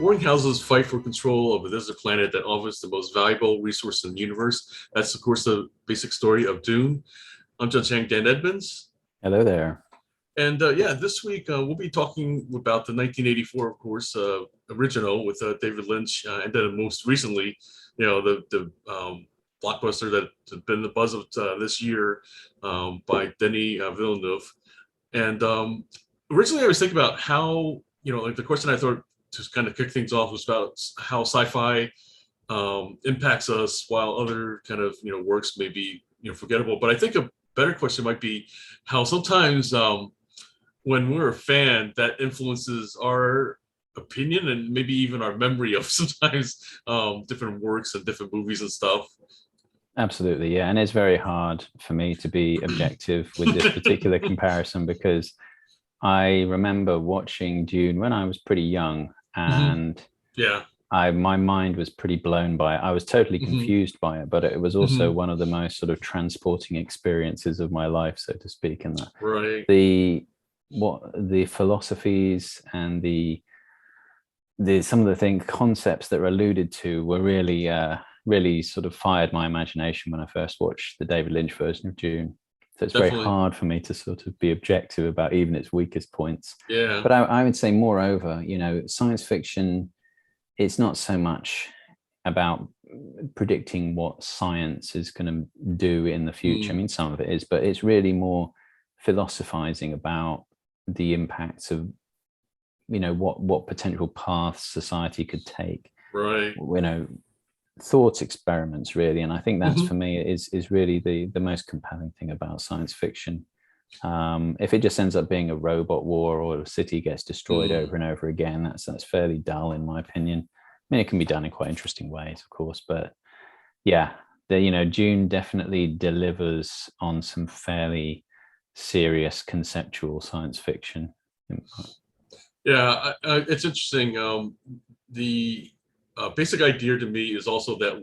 warring houses fight for control of a desert planet that offers the most valuable resource in the universe. That's, of course, the basic story of Dune. I'm John Chang, Dan Edmonds. Hello there. And this week we'll be talking about the 1984, of course, original with David Lynch, and then most recently, the blockbuster that's been the buzz of this year by Denis Villeneuve. And originally, I was thinking about how, the question I thought to kind of kick things off was about how sci-fi impacts us, while other kind of works may be forgettable. But I think a better question might be how sometimes when we're a fan, that influences our opinion and maybe even our memory of sometimes different works and different movies and stuff. Absolutely, yeah. And it's very hard for me to be objective with this particular comparison, because I remember watching Dune when I was pretty young, and my mind was pretty blown by it. I was totally confused by it, but it was also one of the most sort of transporting experiences of my life, so to speak. And that the philosophies and the some of the concepts that were alluded to were really sort of fired my imagination when I first watched the David Lynch version of Dune. So it's very hard for me to sort of be objective about even its weakest points. Yeah. But I would say, moreover, science fiction, it's not so much about predicting what science is going to do in the future. I mean, some of it is, but it's really more philosophizing about the impacts of, what potential paths society could take. Right. Thought experiments, really. And I think that's for me is really the most compelling thing about science fiction. If it just ends up being a robot war or a city gets destroyed over and over again, that's fairly dull, in my opinion. I mean, it can be done in quite interesting ways, of course, but yeah, Dune definitely delivers on some fairly serious conceptual science fiction. Yeah, it's interesting. The basic idea to me is also that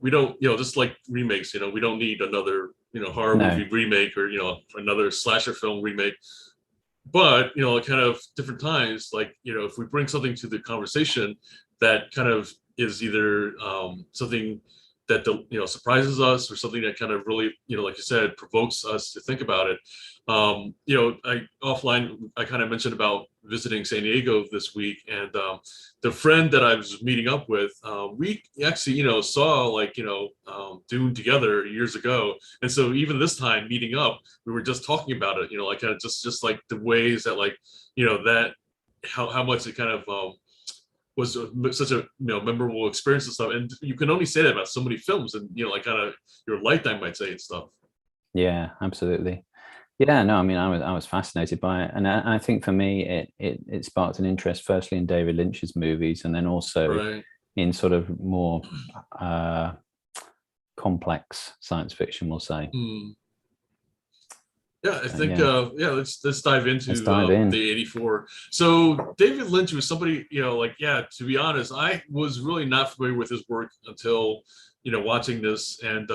we don't, just like remakes, we don't need another, horror movie remake or, another slasher film remake. But, kind of different times, like, if we bring something to the conversation that kind of is either something that, surprises us, or something that kind of really, like you said, provokes us to think about it. I kind of mentioned about visiting San Diego this week, and the friend that I was meeting up with, we actually, saw Dune together years ago. And so even this time meeting up, we were just talking about it, kind of just like the ways that that how much it kind of was such a memorable experience and stuff. And you can only say that about so many films, and kind of your lifetime might say and stuff. Yeah, absolutely. Yeah, no, I mean, I was fascinated by it, and I think for me, it sparked an interest firstly in David Lynch's movies, and then also in sort of more complex science fiction, we'll say. Yeah, I think let's dive into the 84. So David Lynch was somebody, to be honest, I was really not familiar with his work until watching this, and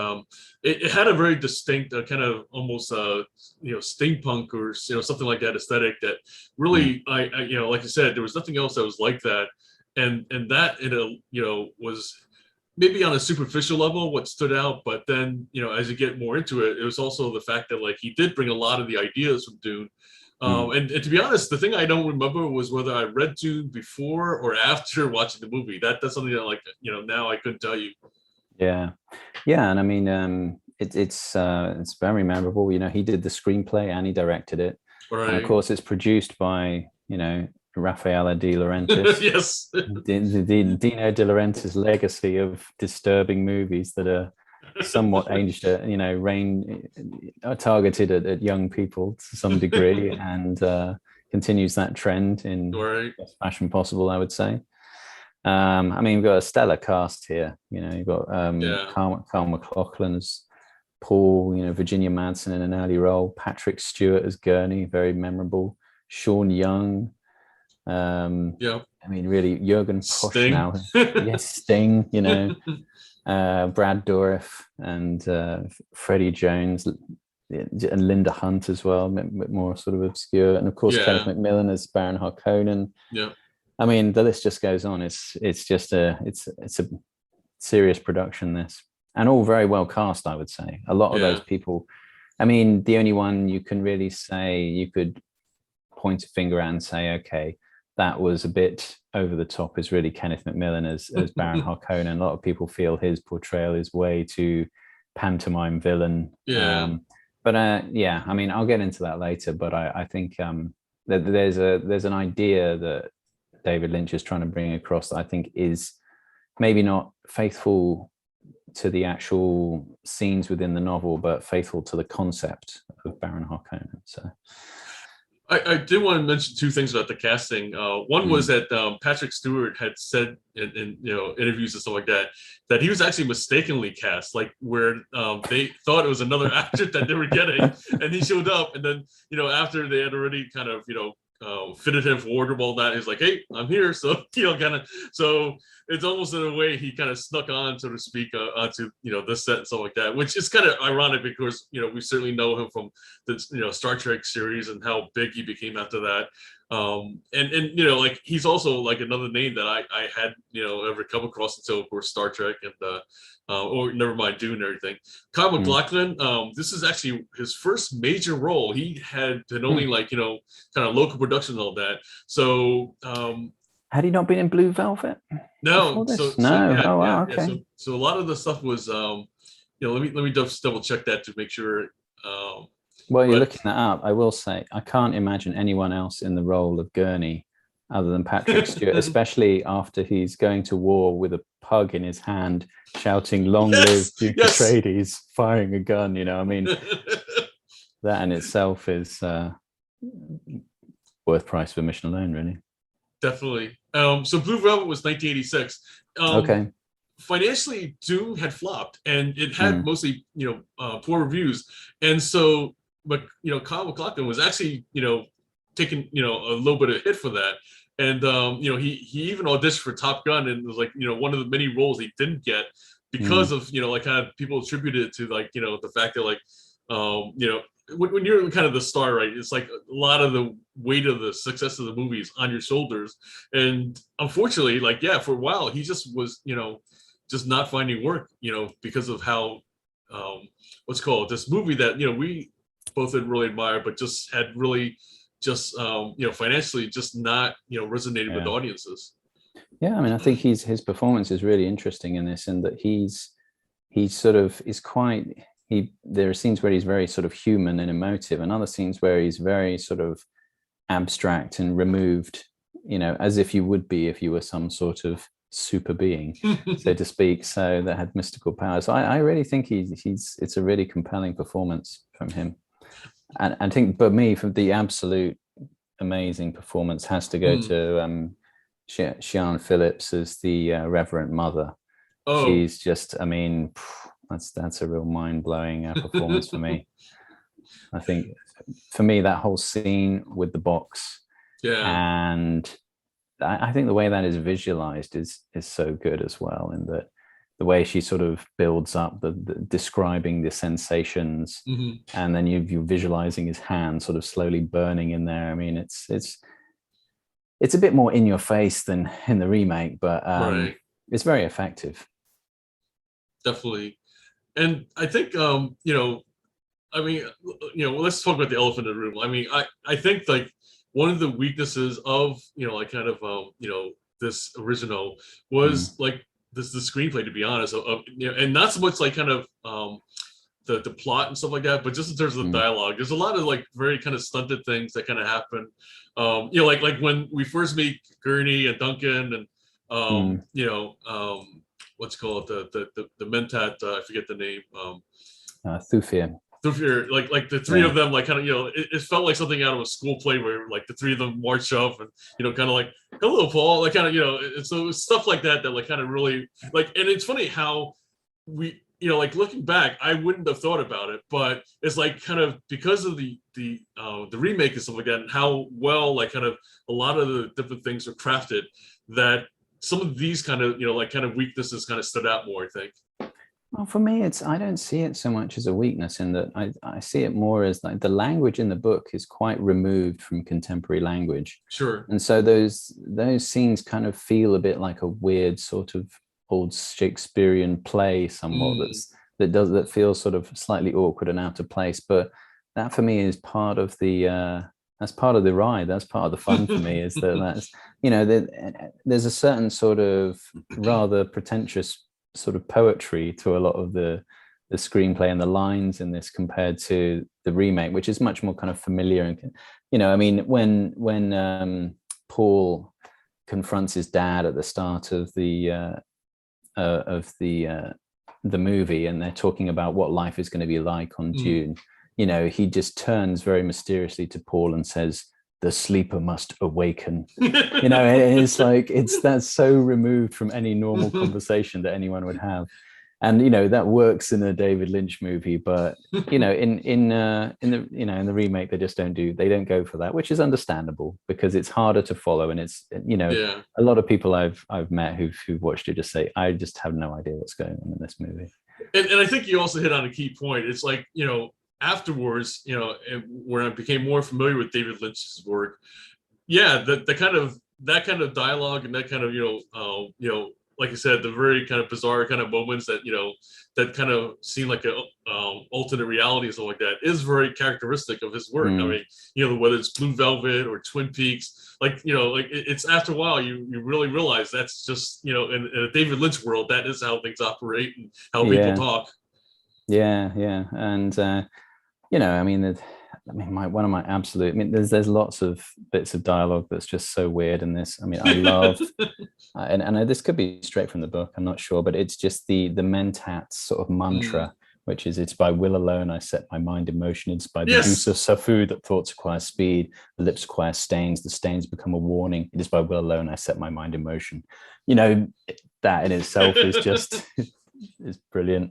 it had a very distinct kind of almost steampunk or something like that aesthetic that really I like I said, there was nothing else that was like that, and that was maybe on a superficial level what stood out. But then as you get more into it, it was also the fact that he did bring a lot of the ideas from Dune. And to be honest, the thing I don't remember was whether I read Dune before or after watching the movie. That's something that now I couldn't tell you. Yeah, and I mean, it's very memorable. He did the screenplay and he directed it, and of course, it's produced by Rafaela de Laurentis. Yes, the Dino de Laurentis legacy of disturbing movies that are somewhat aimed at targeted at young people to some degree, and continues that trend in best fashion possible, I would say. I mean, we've got a stellar cast here. You've got Kyle MacLachlan as Paul, Virginia Madsen in an early role, Patrick Stewart as Gurney, very memorable, Sean Young. I mean, really, Jürgen Prochnow. Yes, Sting, Brad Dourif and Freddie Jones and Linda Hunt as well, a bit more sort of obscure. And of course, Kenneth McMillan as Baron Harkonnen. Yeah. I mean, the list just goes on. It's just a serious production, this, and all very well cast, I would say. A lot of those people, I mean, the only one you can really say you could point a finger at and say, okay, that was a bit over the top, is really Kenneth McMillan as Baron Harkonnen. A lot of people feel his portrayal is way too pantomime villain. But I mean, I'll get into that later, but I think that there's an idea that David Lynch is trying to bring across that I think is maybe not faithful to the actual scenes within the novel, but faithful to the concept of Baron Harkonnen. So I did want to mention two things about the casting. One was that Patrick Stewart had said in interviews and stuff like that he was actually mistakenly cast, like where they thought it was another actor that they were getting, and he showed up, and then after they had already kind of fitted him for wardrobe, all that, he's like, hey, I'm here. So so it's almost in a way he kind of snuck on, so to speak, onto this set and stuff like that, which is kind of ironic because we certainly know him from the Star Trek series and how big he became after that. And like he's also like another name that I had ever come across until, of course, Star Trek and or never mind Dune and everything. Kyle MacLachlan, this is actually his first major role. He had been only like kind of local production and all that. So had he not been in Blue Velvet? No. Okay. So a lot of the stuff was let me just double check that to make sure. While you're looking that up, I will say I can't imagine anyone else in the role of Gurney other than Patrick Stewart, especially after he's going to war with a pug in his hand, shouting "Long live Duke Atreides," firing a gun. I mean, that in itself is worth price of admission alone, really. Definitely. So Blue Velvet was 1986. Okay. Financially, Dune had flopped, and it had mostly poor reviews, and so Kyle MacLachlan was actually taking a little bit of hit for that, and he even auditioned for Top Gun, and it was like one of the many roles he didn't get because of like kind of people attributed it to like the fact that like when you're kind of the star, right, it's like a lot of the weight of the success of the movie is on your shoulders, and unfortunately, like for a while he just was just not finding work because of how this movie that we both had really admired, but just had really just financially just not resonated with audiences. I mean, I think his performance is really interesting in this, in that he sort of is quite there are scenes where he's very sort of human and emotive, and other scenes where he's very sort of abstract and removed, as if you would be if you were some sort of super being, so to speak, so that had mystical powers. I really think it's a really compelling performance from him. And I think, but me, from the absolute amazing performance has to go to Siân Phillips as the Reverend Mother. She's just, I mean, that's a real mind-blowing performance for me. I think for me, that whole scene with the box, and I think the way that is visualized is so good as well, in that the way she sort of builds up the describing the sensations, and then you're visualizing his hand sort of slowly burning in there. I mean, it's a bit more in your face than in the remake, but it's very effective. Definitely. And I think I mean, let's talk about the elephant in the room. I mean, I think like one of the weaknesses of like kind of this original was like the screenplay, to be honest, and not so much like kind of the plot and stuff like that, but just in terms of the dialogue. There's a lot of like very kind of stunted things that kind of happen. Like when we first meet Gurney and Duncan and what's called the Mentat, I forget the name. Thufir. Like the three of them, like kind of it felt like something out of a school play where like the three of them march up and kind of like, hello Paul, like kind of so stuff like that like kind of really like. And it's funny how we like looking back, I wouldn't have thought about it, but it's like kind of because of the remake and stuff like that, and how well like kind of a lot of the different things are crafted, that some of these kind of like kind of weaknesses kind of stood out more, I think. Well, for me, I don't see it so much as a weakness in that I see it more as like the language in the book is quite removed from contemporary language. Sure. And so those scenes kind of feel a bit like a weird sort of old Shakespearean play somewhat that feels sort of slightly awkward and out of place. But that for me is part of the that's part of the ride. That's part of the fun for me, is that's, you know, there's a certain sort of rather pretentious sort of poetry to a lot of the screenplay and the lines in this compared to the remake, which is much more kind of familiar. And, you know, I mean, when Paul confronts his dad at the start of the movie, and they're talking about what life is going to be like on Dune, you know, he just turns very mysteriously to Paul and says, "The sleeper must awaken." You know, it's like, that's so removed from any normal conversation that anyone would have. And, you know, that works in a David Lynch movie, but, you know, in the remake, they don't go for that, which is understandable because it's harder to follow. And it's, you know, a lot of people I've met who've watched it just say, I just have no idea what's going on in this movie. And I think you also hit on a key point. It's like, you know, afterwards, you know, when I became more familiar with David Lynch's work, that kind of dialogue and that kind of, you know, like I said, the very kind of bizarre kind of moments that, you know, that kind of seem like a alternate reality and stuff like that is very characteristic of his work. I mean, you know, whether it's Blue Velvet or Twin Peaks, like, you know, like it's after a while you really realize that's just, you know, in a David Lynch world, that is how things operate and how people talk. Yeah, and you know, I mean, one of my absolute, I mean, there's lots of bits of dialogue that's just so weird in this. I mean, I love, and this could be straight from the book, I'm not sure, but it's just the Mentat sort of mantra, which is, it's by will alone I set my mind in motion. It's by the use of Safu that thoughts acquire speed, the lips acquire stains, the stains become a warning. It is by will alone I set my mind in motion. You know, that in itself is just, is brilliant.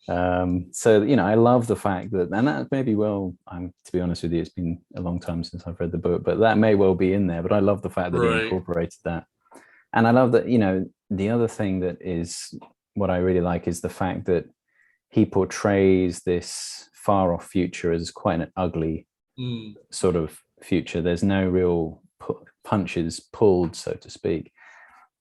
So, you know, I love the fact that, and that maybe, well, to be honest with you, it's been a long time since I've read the book, but that may well be in there, but I love the fact that he incorporated that. And I love that, you know, the other thing that is what I really like is the fact that he portrays this far off future as quite an ugly sort of future. There's no real punches pulled, so to speak.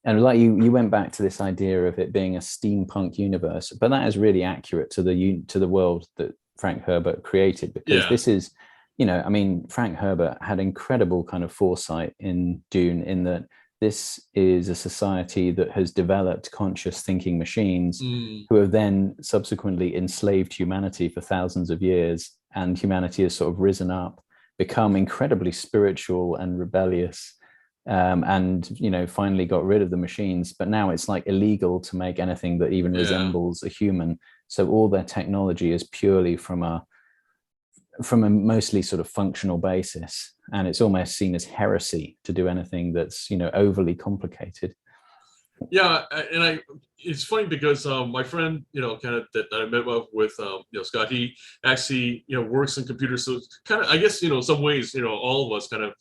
And like you went back to this idea of it being a steampunk universe, but that is really accurate to the world that Frank Herbert created, because this is, you know, I mean, Frank Herbert had incredible kind of foresight in Dune, in that this is a society that has developed conscious thinking machines who have then subsequently enslaved humanity for thousands of years, and humanity has sort of risen up, become incredibly spiritual and rebellious. And, you know, finally got rid of the machines, but now it's like illegal to make anything that even resembles a human. So all their technology is purely from a mostly sort of functional basis, and it's almost seen as heresy to do anything that's, you know, overly complicated. And it's funny because my friend, you know, kind of that I met up with, you know, Scott, he actually, you know, works in computers, so kind of, I guess, you know, in some ways, you know, all of us kind of,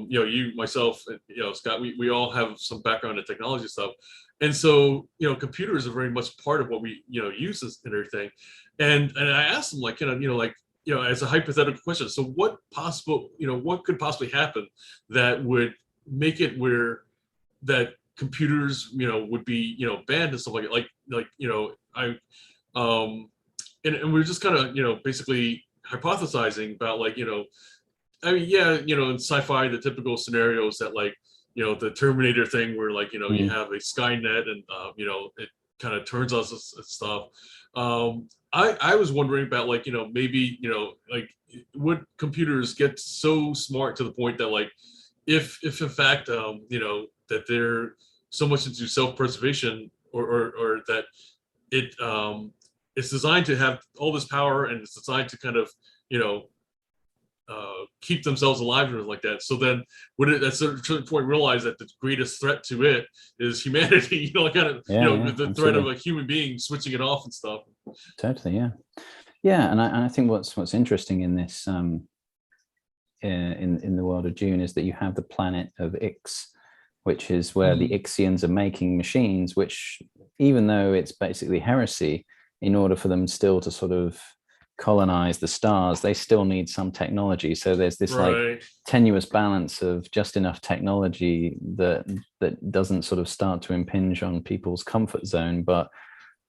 you know, you, myself, you know, Scott, we all have some background in technology stuff. And so, you know, computers are very much part of what we, you know, use and everything. And I asked him, like, like, you know, as a hypothetical question, so what could possibly happen that would make it where that computers, you know, would be, you know, banned and stuff like it. Like, you know, and we're just kind of, you know, basically hypothesizing about, like, you know, I mean, you know, in sci-fi, the typical scenarios that, like, you know, the Terminator thing where, like, you know, you have a Skynet and, you know, it kind of turns us and stuff. I was wondering about, like, you know, maybe, you know, like, would computers get so smart to the point that, like, if in fact, you know, that they're so much into self-preservation, or that it's designed to have all this power, and it's designed to kind of, you know, keep themselves alive and like that. So then would it at a certain point realize that the greatest threat to it is humanity, you know, like, kind of, you know, the absolutely. Threat of a human being switching it off and stuff. Totally, yeah. And I think what's interesting in this in the world of Dune is that you have the planet of Ix, which is where the Ixians are making machines, which, even though it's basically heresy, in order for them still to sort of colonize the stars, they still need some technology. So there's this like tenuous balance of just enough technology that doesn't sort of start to impinge on people's comfort zone, but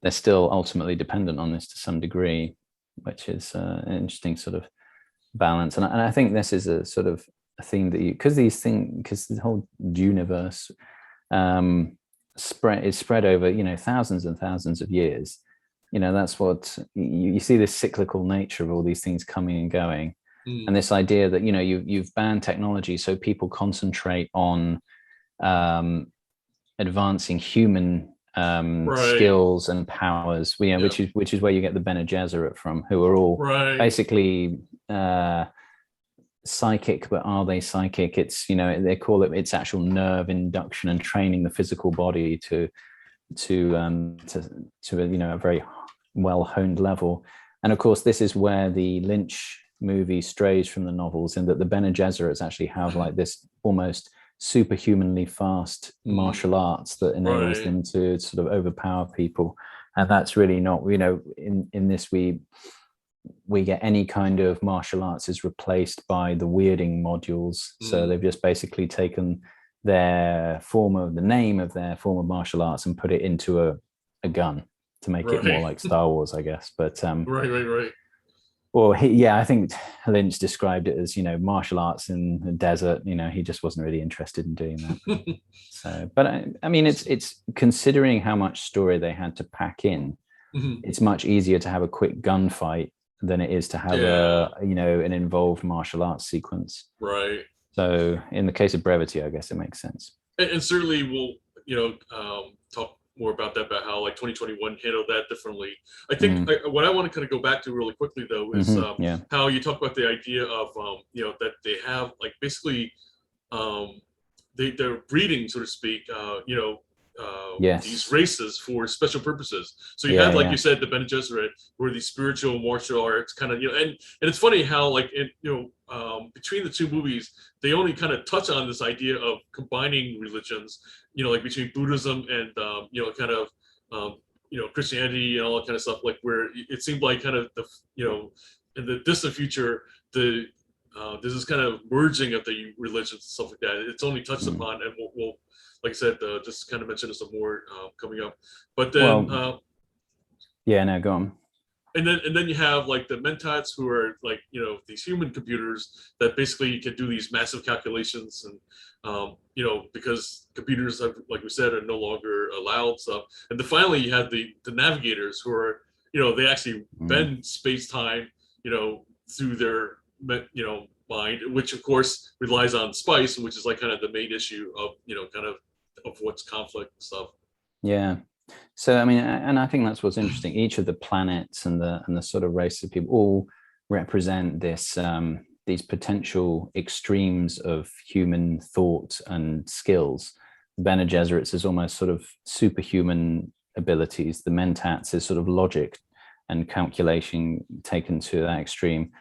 they're still ultimately dependent on this to some degree, which is an interesting sort of balance. And I think this is a sort of a theme that because the whole Duniverse spread over, thousands and thousands of years. That's what you see, this cyclical nature of all these things coming and going. And this idea that, you've banned technology so people concentrate on advancing human skills and powers, which is where you get the Bene Gesserit from, who are all basically psychic, but are they psychic? It's, they call it's actual nerve induction and training the physical body to a very well-honed level. And of course, this is where the Lynch movie strays from the novels, in that the Bene Gesserits actually have like this almost superhumanly fast martial arts that enables them to sort of overpower people. And that's really not, in this we get any kind of martial arts is replaced by the weirding modules. So they've just basically taken the name of their form of martial arts and put it into a gun to make it more like Star Wars, I guess. But well, I think Lynch described it as, martial arts in the desert. He just wasn't really interested in doing that. So, but I mean, it's considering how much story they had to pack in. It's much easier to have a quick gunfight than it is to have an involved martial arts sequence. Right. So in the case of brevity, I guess it makes sense. And certainly we'll, talk more about that, about how like 2021 handled that differently. I think what I want to kind of go back to really quickly though is how you talk about the idea of that they have like basically they're breeding, so to speak, these races for special purposes. So you had, like you said, the Bene Gesserit, where these spiritual martial arts kind of, and it's funny how like between the two movies, they only kind of touch on this idea of combining religions, like between Buddhism and kind of Christianity and all that kind of stuff, like where it seemed like kind of the in the distant future there's this kind of merging of the religions and stuff like that. It's only touched upon, and we'll like I said, just kind of mention some more coming up. But then, go on. And then you have like the Mentats, who are like these human computers that basically can do these massive calculations, and because computers, like we said, are no longer allowed stuff. And then finally you have the navigators, who are they actually bend space time through their mind, which of course relies on spice, which is like kind of the main issue of kind of what's conflict and stuff. Yeah. So I mean, and I think that's what's interesting. Each of the planets and the sort of race of people all represent this these potential extremes of human thought and skills. The Bene Gesserits is almost sort of superhuman abilities. The Mentats is sort of logic and calculation taken to that extreme.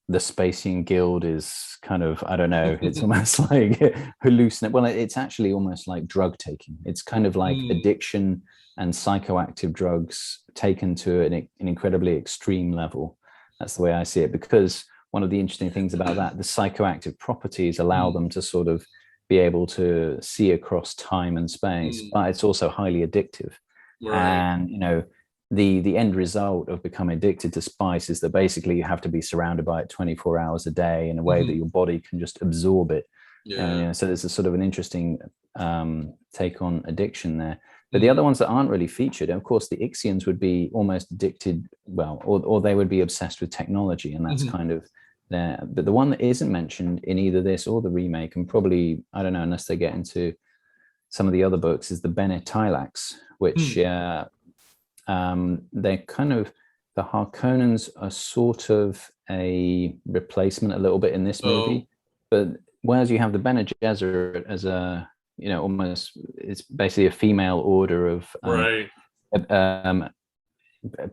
The Spacian Guild is kind of, I don't know, it's almost like hallucinate. Well, it's actually almost like drug taking. It's kind of like addiction and psychoactive drugs taken to an incredibly extreme level. That's the way I see it, because one of the interesting things about that, the psychoactive properties allow them to sort of be able to see across time and space, but it's also highly addictive. And, the end result of becoming addicted to spice is that basically you have to be surrounded by it 24 hours a day in a way that your body can just absorb it. So there's a sort of an interesting take on addiction there. But the other ones that aren't really featured, of course, the Ixians would be almost addicted, or they would be obsessed with technology, and that's kind of there. But the one that isn't mentioned in either this or the remake, and probably, I don't know, unless they get into some of the other books, is the Bene Tilax, which they're kind of, the Harkonnens are sort of a replacement a little bit in this movie, but whereas you have the Bene Gesserit as a, almost, it's basically a female order of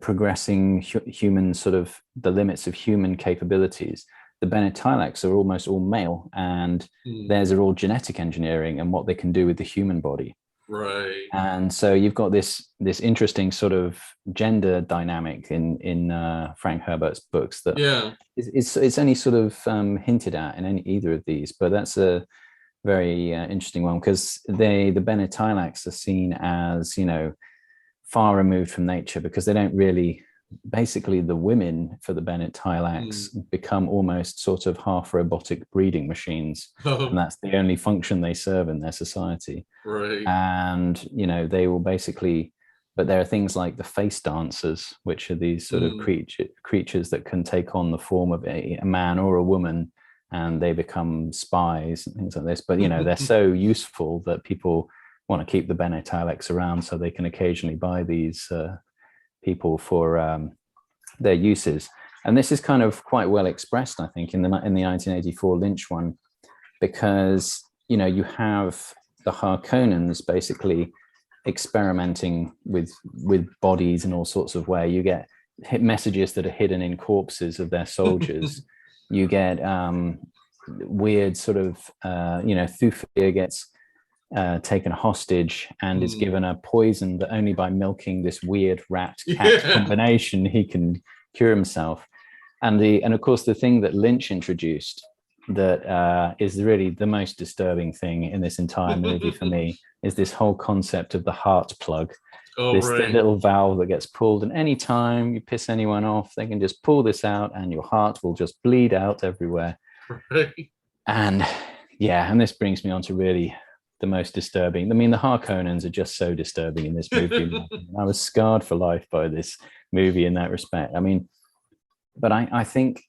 progressing human, sort of the limits of human capabilities. The Bene Tilax are almost all male, and theirs are all genetic engineering and what they can do with the human body. Right. And so you've got this interesting sort of gender dynamic in Frank Herbert's books that it's only sort of hinted at in either of these, but that's a very interesting one, because the Bene are seen as, you know, far removed from nature, because they don't really, basically the women for the Bene become almost sort of half robotic breeding machines, and that's the only function they serve in their society. Right. And, you know, they will basically, but there are things like the face dancers, which are these sort of creatures that can take on the form of a man or a woman, and they become spies and things like this. But, you know, they're so useful that people want to keep the Bene around, so they can occasionally buy these people for their uses. And this is kind of quite well expressed, I think, in the 1984 Lynch one, because, you know, you have the Harkonnens basically experimenting with bodies in all sorts of ways. You get messages that are hidden in corpses of their soldiers. You get weird sort of, you know, Thufir gets taken hostage and is given a poison that only by milking this weird rat-cat combination he can cure himself. And of course the thing that Lynch introduced that is really the most disturbing thing in this entire movie for me is this whole concept of the heart plug. This little valve that gets pulled, and anytime you piss anyone off, they can just pull this out and your heart will just bleed out everywhere. And this brings me on to really the most disturbing. I mean, the Harkonnens are just so disturbing in this movie. I was scarred for life by this movie in that respect. I mean, but I think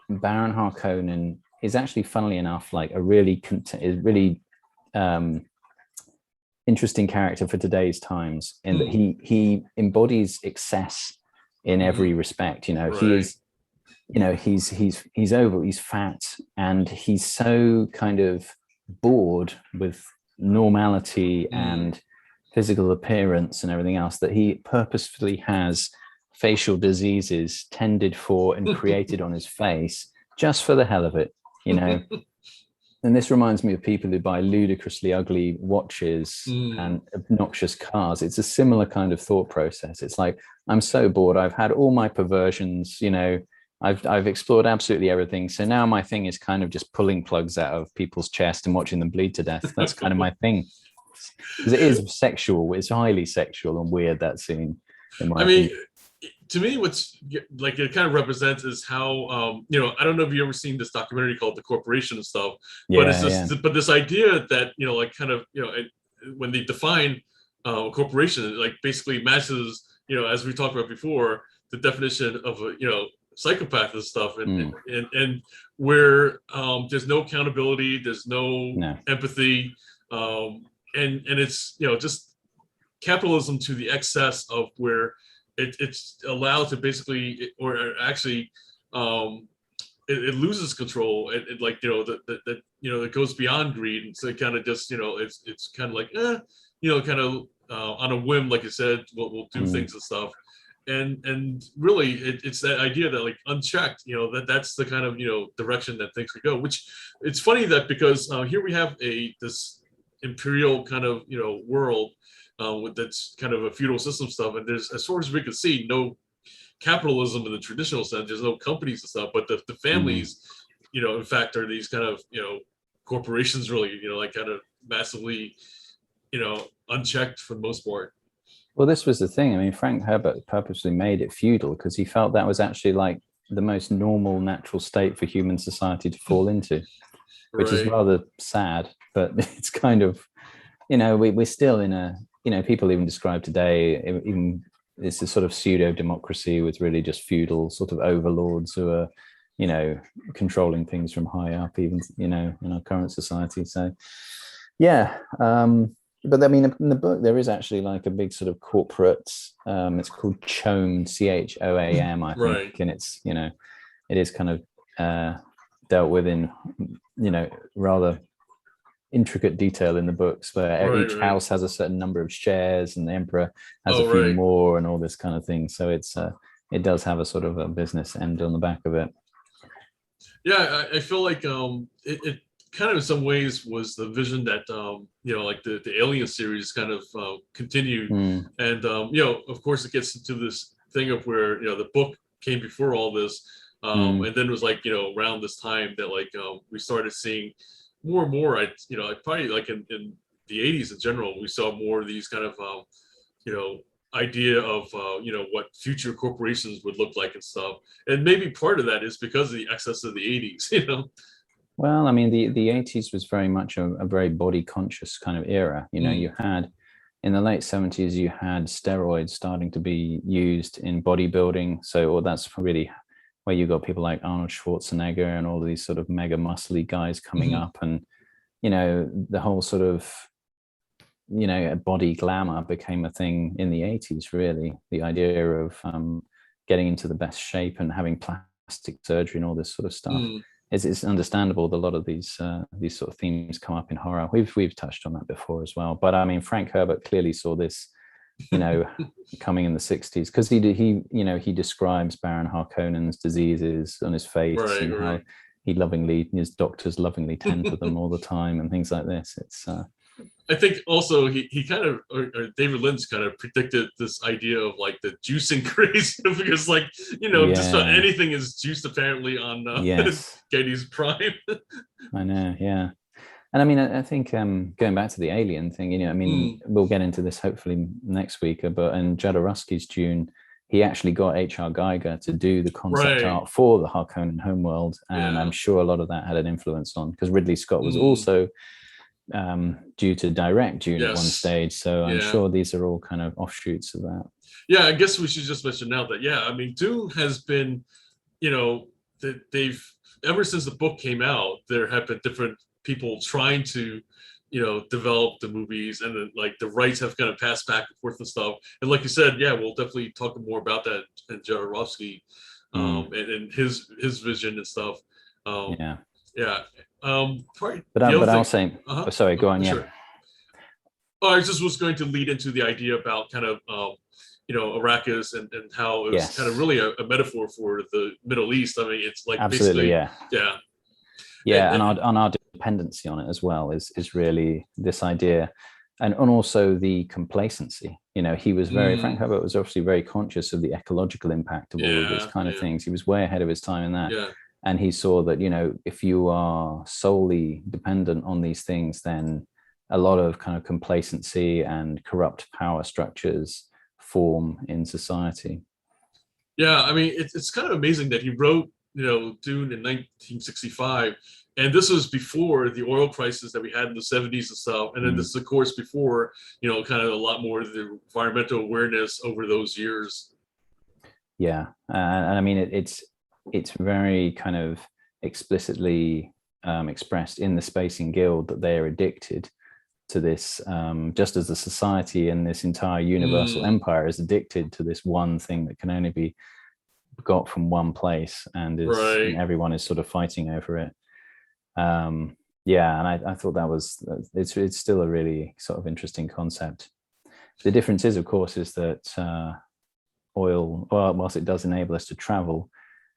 Baron Harkonnen is actually, funnily enough, like a really interesting character for today's times, in that he embodies excess in every respect. You know, he is, you know, he's over, he's fat, and he's so kind of bored with normality and physical appearance and everything else that he purposefully has facial diseases tended for and created on his face just for the hell of it, you know. And this reminds me of people who buy ludicrously ugly watches and obnoxious cars. It's a similar kind of thought process. It's like, I'm so bored, I've had all my perversions, you know, I've explored absolutely everything. So now my thing is kind of just pulling plugs out of people's chest and watching them bleed to death. That's kind of my thing. Because it is sexual. It's highly sexual and weird, that scene. I mean, to me, what's like it kind of represents is how you know, I don't know if you ever seen this documentary called The Corporation and stuff, but it's just but this idea that, you know, like kind of, you know, when they define a corporation, it like basically matches, you know, as we talked about before, the definition of a, you know, psychopath and stuff, and where there's no accountability, there's no empathy, and it's, you know, just capitalism to the excess of where it's allowed to basically, or actually, it loses control. It like, you know, that you know, it goes beyond greed, and so it kind of just, you know, it's kind of like, you know, kind of on a whim, like you said, we'll do things and stuff. And really, it's that idea that, like, unchecked, you know, that's the kind of, you know, direction that things could go. Which it's funny that because here we have this imperial kind of, you know, world with that's kind of a feudal system stuff, and there's, as far as we can see, no capitalism in the traditional sense. There's no companies and stuff, but the families, you know, in fact, are these kind of, you know, corporations, really, you know, like kind of massively, you know, unchecked for the most part. Well, this was the thing. I mean, Frank Herbert purposely made it feudal because he felt that was actually like the most normal, natural state for human society to fall into, which is rather sad. But it's kind of, you know, we're still in a, you know, people even describe today, even it's a sort of pseudo democracy with really just feudal sort of overlords who are, you know, controlling things from high up, even, you know, in our current society. So, yeah. But I mean, in the book, there is actually like a big sort of corporate, it's called CHOAM, CHOAM, I think. And it's, you know, it is kind of dealt with in, you know, rather intricate detail in the books, where each house has a certain number of shares and the emperor has a few more and all this kind of thing. So it's, it does have a sort of a business end on the back of it. Yeah, I feel like it kind of in some ways was the vision that like the Alien series kind of continued, and of course it gets into this thing of where the book came before all this, and then it was like around this time that like we started seeing more and more. Probably like in the 80s in general, we saw more of these kind of idea of what future corporations would look like and stuff, and maybe part of that is because of the excess of the 80s. Well, I mean, the 80s was very much a very body conscious kind of era. You had in the late 70s, you had steroids starting to be used in bodybuilding. So that's really where you got people like Arnold Schwarzenegger and all of these sort of mega muscly guys coming up, and the whole sort of body glamour became a thing in the 80s. Really, the idea of getting into the best shape and having plastic surgery and all this sort of stuff. It's understandable that a lot of these sort of themes come up in horror. We've touched on that before as well. But I mean, Frank Herbert clearly saw this, coming in the 60s, because he describes Baron Harkonnen's diseases on his face, and how his doctors lovingly tend to them all the time and things like this. It's I think also he kind of, or David Lynch kind of predicted this idea of like the juicing craze, because like, just about anything is juiced apparently on Getty's Prime. I know, yeah. And I mean, I think going back to the Alien thing, we'll get into this hopefully next week, but in Jodorowsky's Dune, he actually got H.R. Geiger to do the concept art for the Harkonnen homeworld, and I'm sure a lot of that had an influence on, because Ridley Scott was also due to direct Dune at one stage, so I'm sure these are all kind of offshoots of that. I guess we should just mention now that Dune has been, that they've, ever since the book came out, there have been different people trying to develop the movies, and then like the rights have kind of passed back and forth and stuff, and like you said, we'll definitely talk more about that in Jodorowsky and his vision and stuff. I'll say, sorry, go on. Sure. I just was going to lead into the idea about kind of Arrakis and how it was kind of really a metaphor for the Middle East. I mean, it's like absolutely, and our dependency on it as well is really this idea, and also the complacency. He was Frank Herbert was obviously very conscious of the ecological impact of all of these kind of things. He was way ahead of his time in that. And he saw that, if you are solely dependent on these things, then a lot of kind of complacency and corrupt power structures form in society. I mean, it's kind of amazing that he wrote, Dune in 1965. And this was before the oil crisis that we had in the 70s and stuff. And then this is, of course, before, kind of a lot more of the environmental awareness over those years. And I mean, it's very kind of explicitly expressed in the Spacing Guild that they are addicted to this, just as the society and this entire universal empire is addicted to this one thing that can only be got from one place, and everyone is sort of fighting over it. And I thought that was, it's still a really sort of interesting concept. The difference is, of course, is that oil, whilst it does enable us to travel,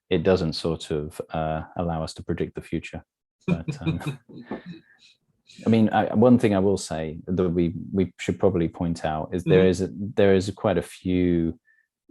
it doesn't sort of allow us to predict the future. But I mean, one thing I will say that we should probably point out is there is quite a few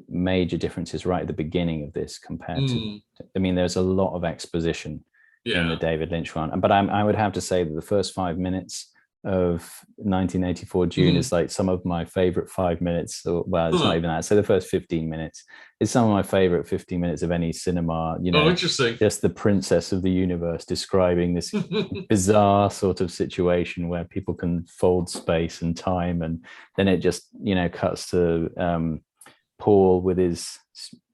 major differences right at the beginning of this compared to. I mean, there's a lot of exposition in the David Lynch one, but I would have to say that the first 5 minutes of 1984 Dune is like some of my favorite 5 minutes, or well, it's not even that. So the first 15 minutes is some of my favorite 15 minutes of any cinema, interesting. Just the princess of the universe describing this bizarre sort of situation where people can fold space and time, and then it just cuts to Paul with his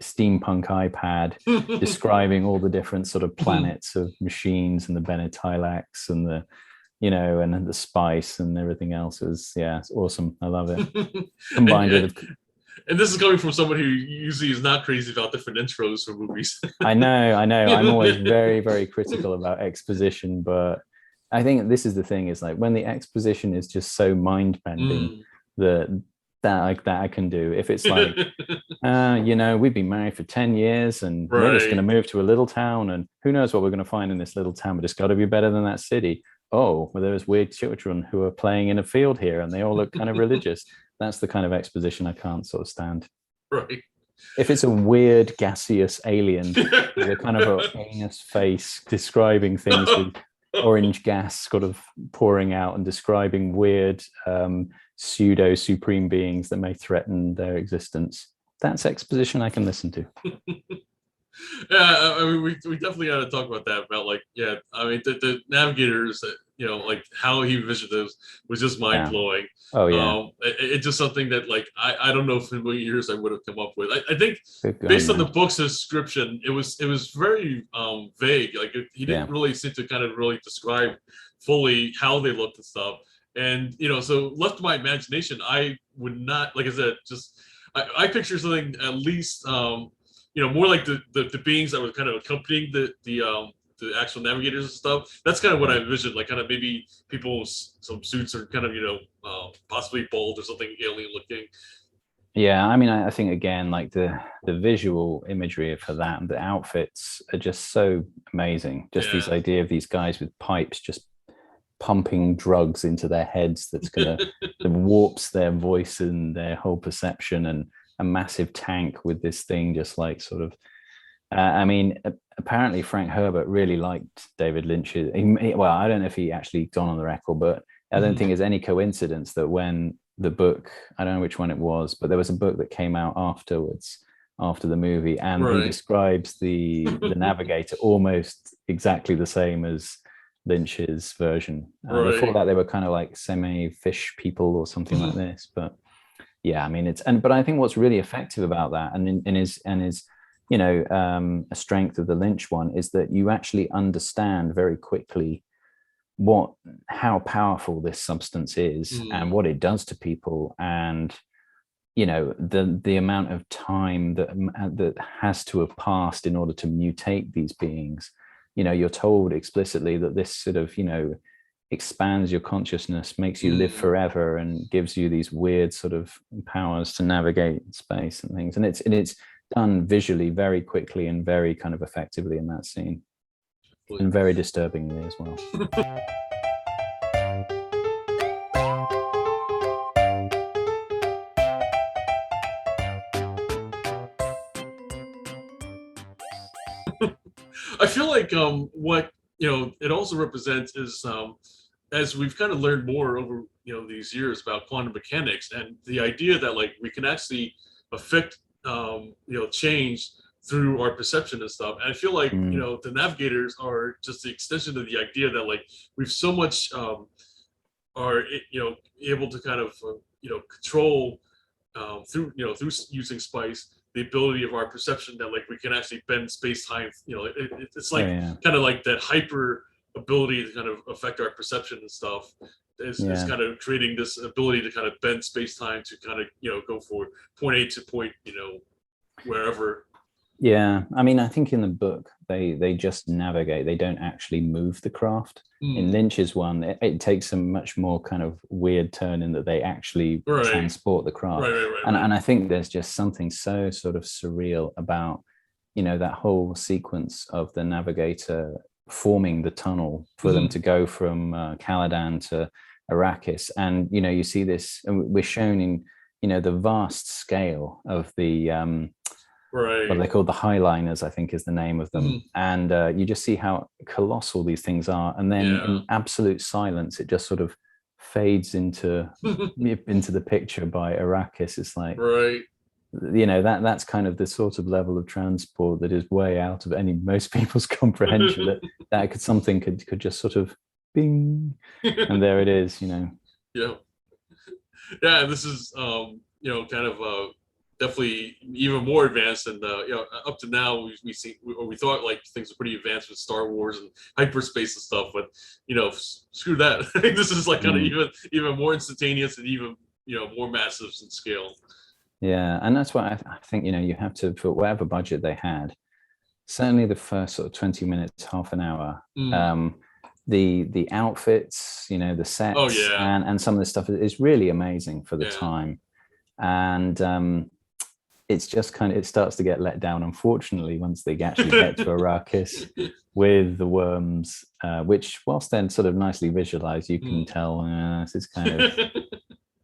steampunk iPad describing all the different sort of planets of machines and the Bene Gesserit and the and then the spice and everything else. It's awesome. I love it. Combined with, and this is coming from someone who usually is not crazy about different intros for movies. I know. I'm always very, very critical about exposition, but I think this is the thing, is like when the exposition is just so mind-bending that that I can do. If it's like, we've been married for 10 years and we're just going to move to a little town and who knows what we're going to find in this little town, but it's got to be better than that city. Oh, well, there's weird children who are playing in a field here and they all look kind of religious. That's the kind of exposition I can't sort of stand. Right. If it's a weird gaseous alien with a kind of a anus face describing things with orange gas sort of pouring out and describing weird pseudo supreme beings that may threaten their existence, that's exposition I can listen to. Yeah, I mean, we definitely got to talk about that. About like, yeah, I mean, the navigators, like how he envisioned those was just mind blowing. Oh yeah, it's just something that like I don't know if in a million years I would have come up with. I think based on the book's description, it was very vague. Like he didn't really seem to kind of really describe fully how they looked and stuff. And so left to my imagination, I would not, like I said, just I picture something at least. More like the beings that were kind of accompanying the actual navigators and stuff. That's kind of what I envisioned, like kind of maybe people with some suits are kind of, possibly bald or something alien looking. Yeah, I mean, I think again, like the visual imagery for that and the outfits are just so amazing. Just this idea of these guys with pipes just pumping drugs into their heads that's gonna that warps their voice and their whole perception, and a massive tank with this thing just like sort of I mean, apparently Frank Herbert really liked David Lynch's. Well, I don't know if he actually gone on the record, but I don't think it's any coincidence that when the book, I don't know which one it was, but there was a book that came out afterwards, after the movie, and he describes the navigator almost exactly the same as Lynch's version. Before that, they were kind of like semi-fish people or something like this, but yeah, I mean, but I think what's really effective about that, and is a strength of the Lynch one, is that you actually understand very quickly how powerful this substance is and what it does to people, and the amount of time that has to have passed in order to mutate these beings. You're told explicitly that this sort of expands your consciousness, makes you live forever, and gives you these weird sort of powers to navigate space and things. And it's done visually very quickly and very kind of effectively in that scene, and very disturbingly as well. I feel like what it also represents is as we've kind of learned more over these years about quantum mechanics and the idea that like we can actually affect change through our perception and stuff. And I feel like the navigators are just the extension of the idea that like we've so much are able to kind of control through using spice, the ability of our perception that like we can actually bend space-time. It's like kind of like that hyper ability to kind of affect our perception and stuff is kind of creating this ability to kind of bend space-time to kind of go for point A to point wherever. Yeah, I mean, I think in the book they just navigate. They don't actually move the craft. In Lynch's one, it takes a much more kind of weird turn in that they actually transport the craft. And I think there's just something so sort of surreal about that whole sequence of the navigator forming the tunnel for them to go from Caladan to Arrakis. And you see this, and we're shown in the vast scale of the what they're called, the Highliners, I think is the name of them. And you just see how colossal these things are, and then in absolute silence it just sort of fades into the picture by Arrakis. It's like that's kind of the sort of level of transport that is way out of most people's comprehension, that something could just sort of bing and there it is. This is kind of definitely even more advanced, and up to now we thought like things were pretty advanced with Star Wars and hyperspace and stuff, but screw that. I think this is like kind of even more instantaneous and even more massive in scale. Yeah, and that's why I think you have to, for whatever budget they had, certainly the first sort of 20 minutes, half an hour, the outfits, the sets, and some of the stuff is really amazing for the time. and it's just kind of, it starts to get let down, unfortunately, once they actually get to Arrakis with the worms, which, whilst they're sort of nicely visualized, you can tell this is kind of a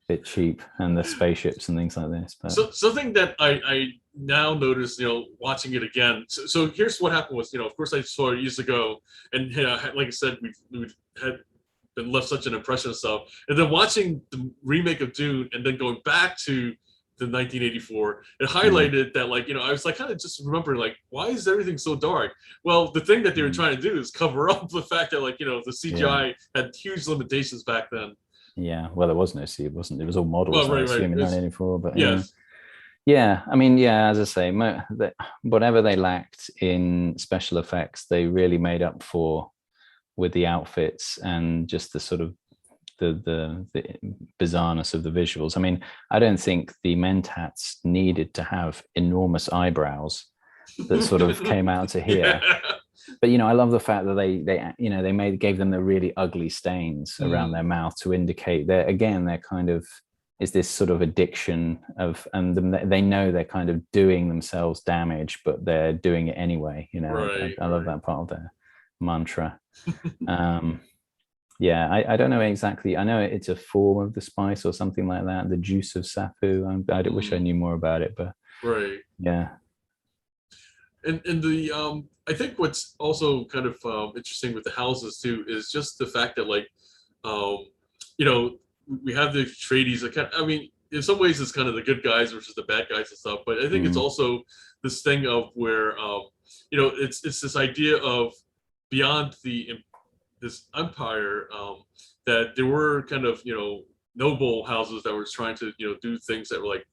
bit cheap, and the spaceships and things like this. But so something that I now notice, watching it again. So here's what happened was, of course I saw it years ago, and like I said, we had been left such an impression of stuff, and then watching the remake of Dune, and then going back to the 1984, it highlighted that, like, I was like kind of just remembering, like, why is everything so dark? Well, the thing that they were trying to do is cover up the fact that, like, the CGI had huge limitations back then. Yeah, well, there was no C, it wasn't. It was all models, Well, I assume, in 1984. But yes. Yeah, I mean, yeah, as I say, whatever they lacked in special effects, they really made up for with the outfits and just the sort of the bizarreness of the visuals. I mean, I don't think the Mentats needed to have enormous eyebrows that sort of came out to here. Yeah. But I love the fact that they gave them the really ugly stains around their mouth to indicate that, again, they're kind of is this sort of addiction of, and they know they're kind of doing themselves damage, but they're doing it anyway. Right, I love that part of their mantra. Yeah, I don't know exactly. I know it's a form of the spice or something like that, the juice of safu. I wish I knew more about it, but right. Yeah. And the I think what's also kind of interesting with the houses too is just the fact that, like, we have the Atreides. I mean, in some ways it's kind of the good guys versus the bad guys and stuff, but I think it's also this thing of where it's this idea of beyond this empire, that there were kind of noble houses that were trying to do things that were like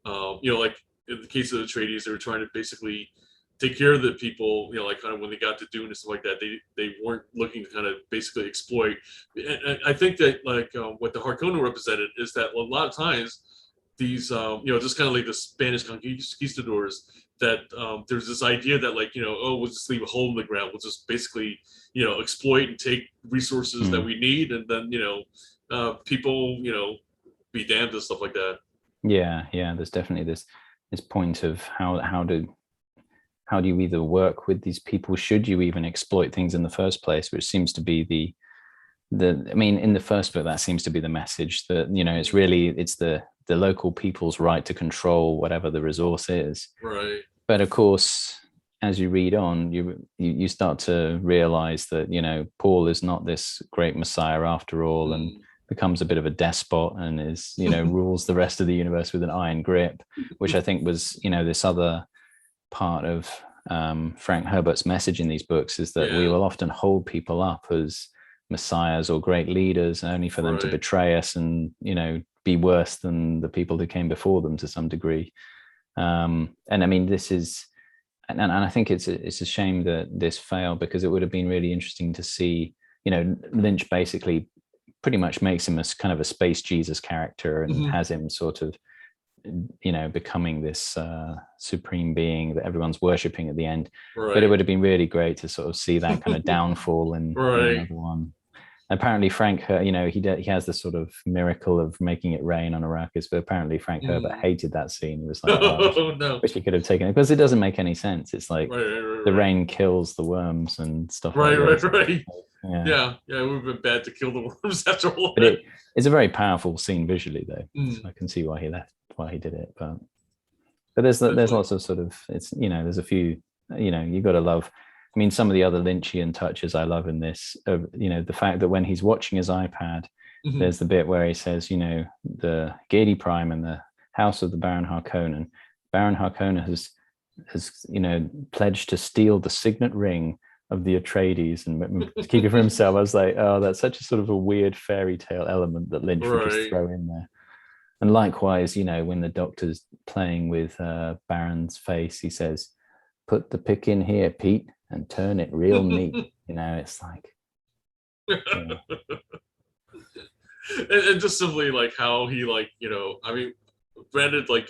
like in the case of the Atreides, they were trying to basically take care of the people, like kind of when they got to Dune and stuff like that, they weren't looking to kind of basically exploit. And I think that, like, what the Harkonnen represented is that a lot of times these just kind of like the Spanish conquistadors, that there's this idea that, like, we'll just leave a hole in the ground, we'll just basically exploit and take resources that we need, and then people be damned and stuff like that. Yeah, there's definitely this point of how do you either work with these people, should you even exploit things in the first place, which seems to be I mean, in the first book, that seems to be the message, that it's the local people's right to control whatever the resource is. Right. But of course, as you read on, you start to realize that Paul is not this great messiah after all, and becomes a bit of a despot, and is rules the rest of the universe with an iron grip, which I think was this other part of Frank Herbert's message in these books, is that we will often hold people up as messiahs or great leaders only for them to betray us and be worse than the people who came before them to some degree. And I mean, this is, and I think it's a shame that this failed, because it would have been really interesting to see, Lynch basically pretty much makes him as kind of a space Jesus character, and has him sort of becoming this supreme being that everyone's worshipping at the end. But it would have been really great to sort of see that kind of downfall in another one. Apparently Frank, he has this sort of miracle of making it rain on Arrakis, but apparently Frank Herbert hated that scene. He was like, wish he could have taken it, because it doesn't make any sense. It's like the rain kills the worms and stuff like that. Right. Yeah, it would have been bad to kill the worms after all. But it's a very powerful scene visually, though. So I can see why he did it. But there's lots of sort of, it's there's a few, you got to love. I mean, some of the other Lynchian touches I love in this, the fact that when he's watching his iPad, there's the bit where he says, the Gedi Prime and the house of the Baron Harkonnen. Baron Harkonnen has pledged to steal the signet ring of the Atreides and keep it for himself. I was like, oh, that's such a sort of a weird fairy tale element that Lynch would just throw in there. And likewise, when the Doctor's playing with Baron's face, he says, "Put the pick in here, Pete, and turn it real neat." It's like, and just simply like how he, like, I mean, granted, like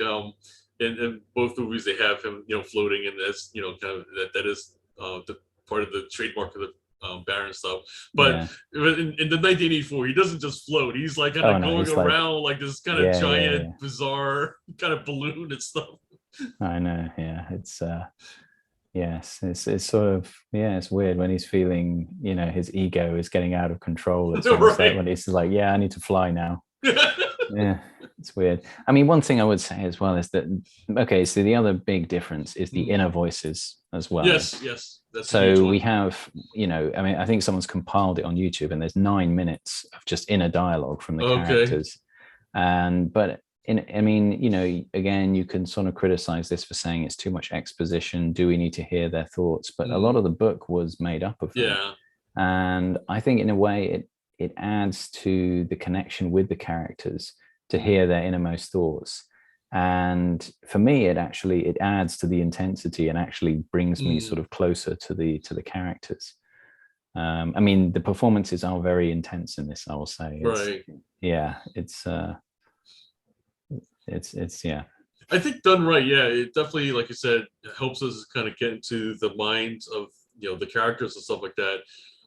in both movies they have him floating, and as kind of that is the part of the trademark of the Baron stuff. But in the 1984, he doesn't just float. He's like kind of going around like this kind of giant, bizarre kind of balloon and stuff. I know. Yeah, it's yes, it's sort of it's weird when he's feeling his ego is getting out of control. It's almost like when he's like, I need to fly now. Yeah, it's weird. I mean, one thing I would say as well is that so the other big difference is the inner voices as well. Yes. That's so we have, I mean, I think someone's compiled it on YouTube, and there's 9 minutes of just inner dialogue from the characters. But again, you can sort of criticize this for saying it's too much exposition. Do we need to hear their thoughts? But a lot of the book was made up of that. Yeah. And I think in a way it adds to the connection with the characters to hear their innermost thoughts. And for me, it adds to the intensity and actually brings me sort of closer to the characters. I mean, the performances are very intense in this, I will say. It's I think done right, it definitely, like you said, helps us kind of get into the minds of the characters and stuff like that.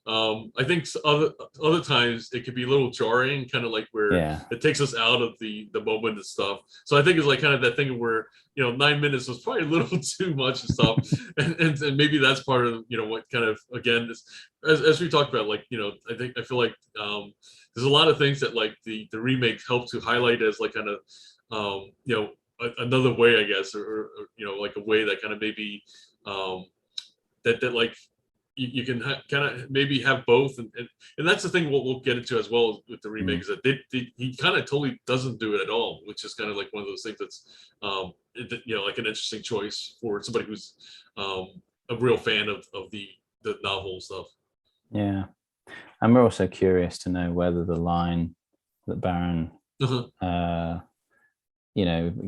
I think other times it could be a little jarring, kind of like where it takes us out of the moment and stuff. So I think it's like kind of that thing where 9 minutes was probably a little too much and stuff, and maybe that's part of what kind of, again, as we talked about, like I feel like there's a lot of things that like the remake helped to highlight as like kind of another way, I guess, or like a way that kind of maybe that like you can kind of maybe have both, and that's the thing what we'll get into as well with the remake is that he kind of totally doesn't do it at all, which is kind of like one of those things that's like an interesting choice for somebody who's a real fan of the novel stuff. Yeah, and we're also curious to know whether the line that Baron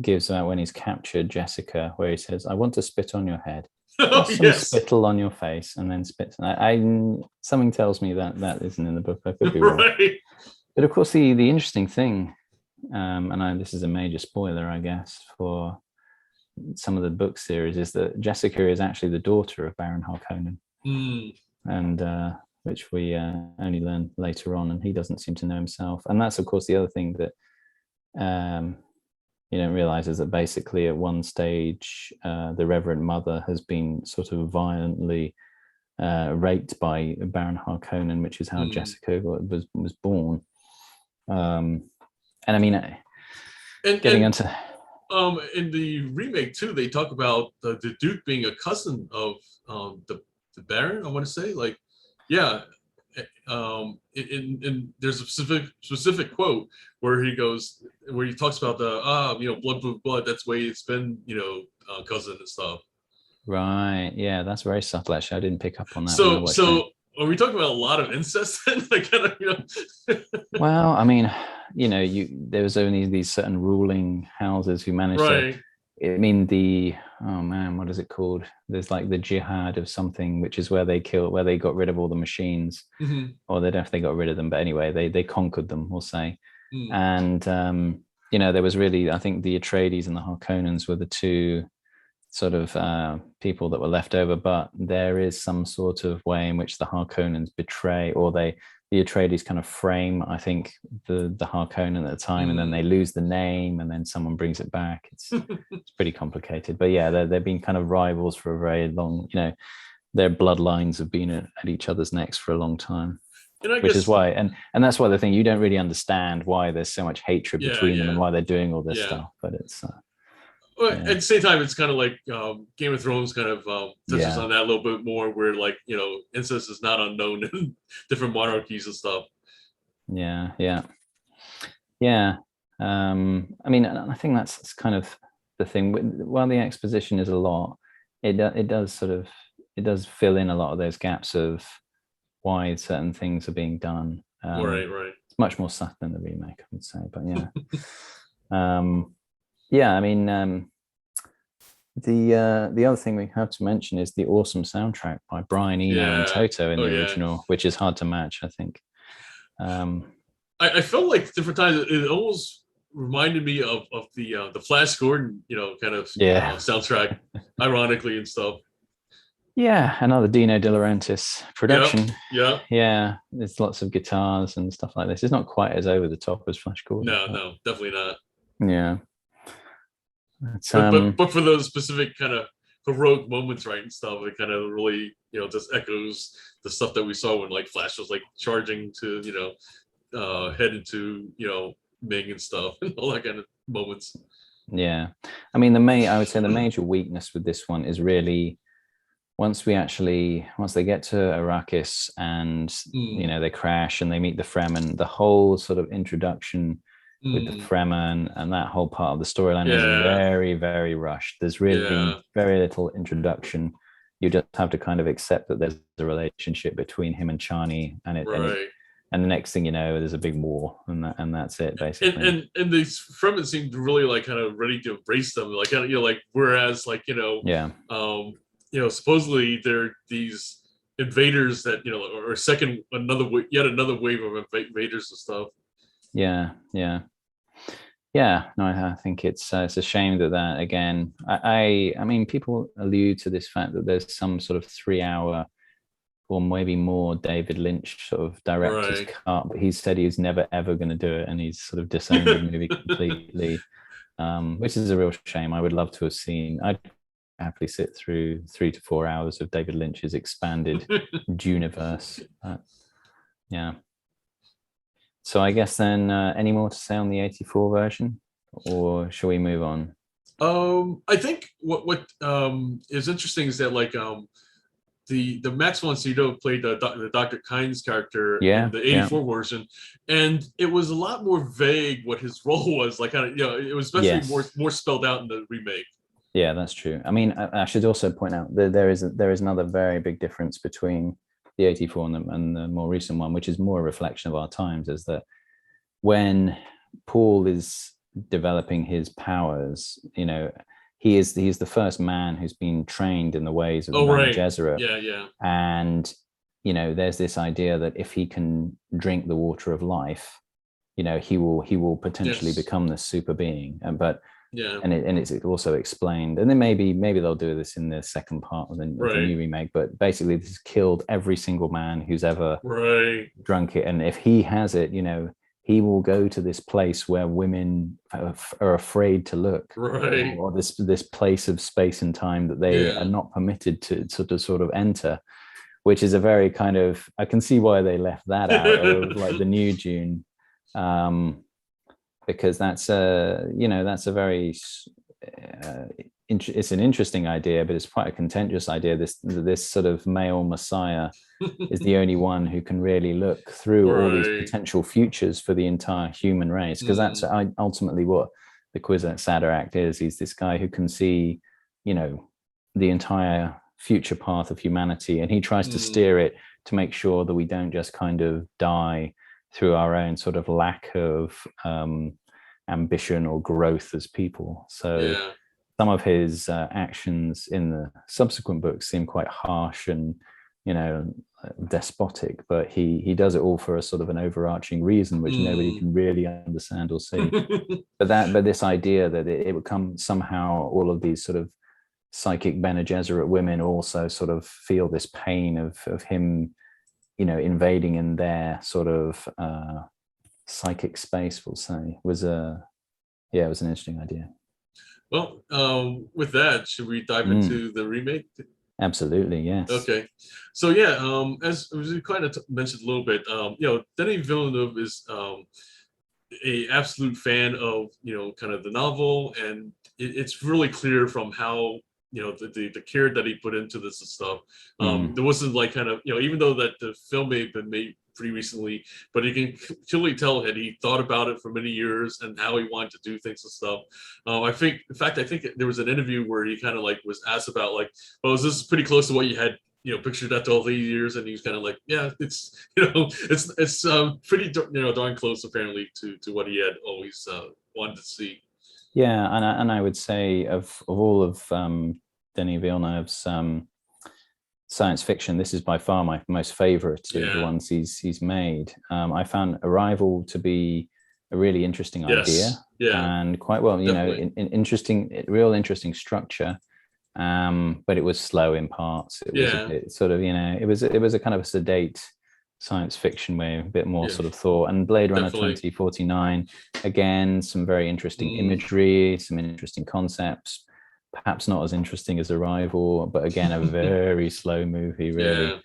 gives out when he's captured Jessica, where he says, "I want to spit on your head." Spittle on your face, and then spit. Something tells me that isn't in the book. I could be wrong. But of course, the interesting thing, this is a major spoiler, I guess, for some of the book series, is that Jessica is actually the daughter of Baron Harkonnen, and which we only learn later on, and he doesn't seem to know himself. And that's, of course, the other thing that you don't realize is that basically at one stage the Reverend Mother has been sort of violently raped by Baron Harkonnen, which is how Jessica was born. And I mean, into in the remake too, they talk about the Duke being a cousin of the Baron, I want to say, like, and there's a specific quote where he talks about the blood, that's the way it's been, cousin and stuff. Right. Yeah, that's very subtle, actually. I didn't pick up on that. So are we talking about a lot of incest then? Like, kind of, Well, I mean, there was only these certain ruling houses who managed to. I mean, what is it called? There's like the jihad of something, which is where they got rid of all the machines, or they don't know if they got rid of them, but anyway, they conquered them, we'll say. And there was really, I think the Atreides and the Harkonnens were the two sort of people that were left over, but there is some sort of way in which the Harkonnens betray, or the Atreides kind of frame, I think, the Harkonnen at the time, and then they lose the name, and then someone brings it back. It's pretty complicated, but they've been kind of rivals for a very long, their bloodlines have been at each other's necks for a long time, which is why, and that's why the thing, you don't really understand why there's so much hatred between them and why they're doing all this stuff, but it's at the same time, it's kind of like Game of Thrones kind of touches on that a little bit more, where like incest is not unknown in different monarchies and stuff. Yeah. I mean, I think that's kind of the thing. While the exposition is a lot, it does fill in a lot of those gaps of why certain things are being done. Right. It's much more subtle than the remake, I would say, but I mean, the other thing we have to mention is the awesome soundtrack by Brian Eno and Toto in the original, which is hard to match, I think. I felt like different times it almost reminded me of the Flash Gordon, kind of soundtrack, ironically and stuff. Yeah, another Dino de Laurentis production. Yeah. Yeah, there's lots of guitars and stuff like this. It's not quite as over the top as Flash Gordon. No, definitely not. Yeah. But for those specific kind of heroic moments, right, and stuff, it kind of really, just echoes the stuff that we saw when like Flash was like charging to, head into, Ming and stuff and all that kind of moments. Yeah. I mean, I would say the major weakness with this one is really once they get to Arrakis and, they crash and they meet the Fremen, the whole sort of introduction with the Fremen and that whole part of the storyline is very, very rushed. There's really been very little introduction. You just have to kind of accept that there's a relationship between him and Chani, and the next thing you know, there's a big war, and that's it basically. And these Fremen seemed really like kind of ready to embrace them, like kind of like whereas like supposedly they're these invaders that or yet another wave of invaders and stuff. No, I think it's a shame that again. I mean, people allude to this fact that there's some sort of 3-hour or maybe more David Lynch sort of director's cut, but he said he's never ever going to do it, and he's sort of disowned the movie completely, which is a real shame. I would love to have seen. I'd happily sit through 3 to 4 hours of David Lynch's expanded Duneverse. Yeah. So I guess then, any more to say on the 84 version, or shall we move on? I think what is interesting is that like the Max von Sydow played the Dr. Kynes character in the 84 version, and it was a lot more vague what his role was. Like it was especially more spelled out in the remake. Yeah, that's true. I mean, I should also point out that there is another very big difference between the 84 and the more recent one, which is more a reflection of our times, is that when Paul is developing his powers, he is the first man who's been trained in the ways of Bene Gesserit. Yeah. And there's this idea that if he can drink the water of life, he will potentially become this super being. And it's also explained, and then maybe they'll do this in the second part of the new remake, but basically this has killed every single man who's ever drunk it, and if he has it, he will go to this place where women are afraid to look, or this place of space and time that they are not permitted to sort of enter, which is a very kind of, I can see why they left that out of like the new Dune. Because that's a very it's an interesting idea, but it's quite a contentious idea. This sort of male messiah is the only one who can really look through all these potential futures for the entire human race, because that's ultimately what the Kwisatz Haderach is. He's this guy who can see, the entire future path of humanity, and he tries to steer it to make sure that we don't just kind of die through our own sort of lack of ambition or growth as people. So some of his actions in the subsequent books seem quite harsh and, despotic, but he does it all for a sort of an overarching reason, which nobody can really understand or see. but this idea that it would come somehow, all of these sort of psychic Bene Gesserit women also sort of feel this pain of him, invading in their sort of psychic space, we'll say, it was an interesting idea. Well, with that, should we dive into the remake? Absolutely, yes. Okay, so as we kind of mentioned a little bit, Denis Villeneuve is a absolute fan of kind of the novel, and it's really clear from how the care that he put into this and stuff. There wasn't like kind of even though that the film may have been made pretty recently, but you can clearly tell that he thought about it for many years and how he wanted to do things and stuff. I think there was an interview where he kind of like was asked about like, well, is this pretty close to what you had pictured after all these years? And he was kind of like, yeah, it's it's pretty darn close apparently to what he had always wanted to see. Yeah, and I would say of all of Denis Villeneuve's science fiction, this is by far my most favorite of the ones he's made. I found Arrival to be a really interesting idea, and quite well, interesting structure, but it was slow in parts. It was a bit sort of, it was a kind of a sedate science fiction way, a bit more sort of thought. And Blade Runner 2049, again, some very interesting imagery, some interesting concepts, perhaps not as interesting as Arrival, but again, a very slow movie, really.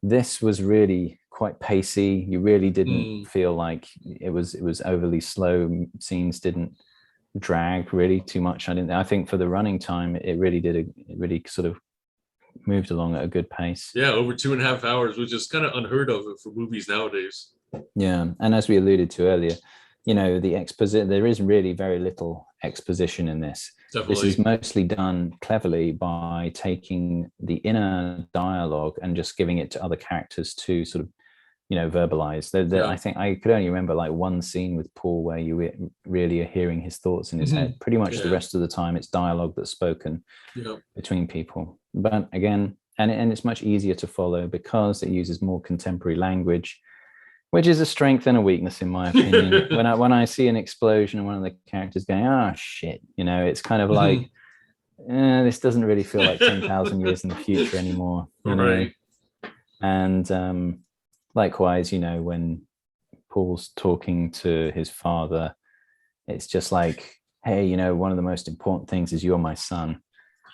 This was really quite pacey. You really didn't feel like it was overly slow. Scenes didn't drag really too much. I think for the running time, it really sort of moved along at a good pace. Yeah, over 2.5 hours, which is kind of unheard of for movies nowadays. Yeah, and as we alluded to earlier, there is really very little exposition in this. Definitely. This is mostly done cleverly by taking the inner dialogue and just giving it to other characters to sort of, verbalize. I think I could only remember like one scene with Paul where you really are hearing his thoughts in his head. Pretty much the rest of the time, it's dialogue that's spoken between people. But again, and it's much easier to follow because it uses more contemporary language, which is a strength and a weakness in my opinion. when I see an explosion and one of the characters going, "Oh shit," it's kind of like, this doesn't really feel like 10,000 years in the future anymore. Right. And likewise, when Paul's talking to his father, it's just like, "Hey, one of the most important things is you're my son."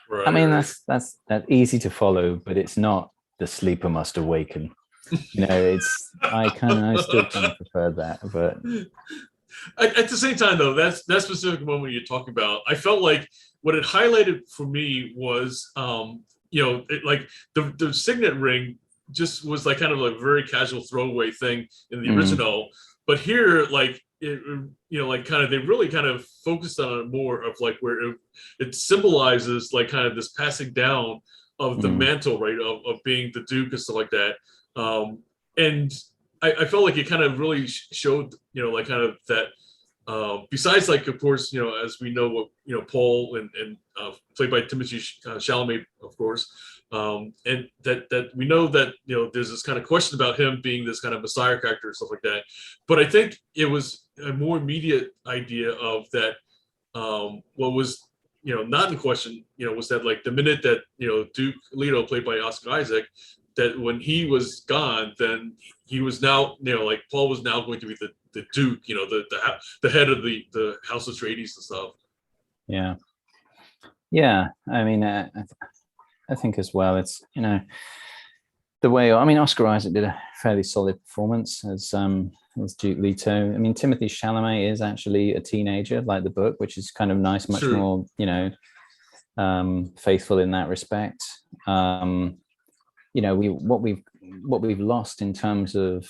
Right. I mean, that's easy to follow, but it's not the sleeper must awaken. I still kind of prefer that, but at the same time, though, that specific moment you're talking about, I felt like what it highlighted for me was, like the signet ring just was like kind of a very casual throwaway thing in the original, but here, like it, like kind of they really kind of focused on it more of like where it symbolizes like kind of this passing down of the mantle, right, of being the Duke and stuff like that. And I felt like it kind of really showed, like kind of that, besides like, of course, as we know what, Paul and played by Timothee Chalamet, of course, and that we know that, there's this kind of question about him being this kind of messiah character and stuff like that. But I think it was a more immediate idea of that, what was, not in question, was that like the minute that, Duke Leto, played by Oscar Isaac, that when he was gone, then he was now, like Paul was now going to be the Duke, the head of the House Atreides and stuff. Yeah. I mean, I think as well, it's the way. I mean, Oscar Isaac did a fairly solid performance as Duke Leto. I mean, Timothée Chalamet is actually a teenager, like the book, which is kind of nice, much more, faithful in that respect. What we've lost in terms of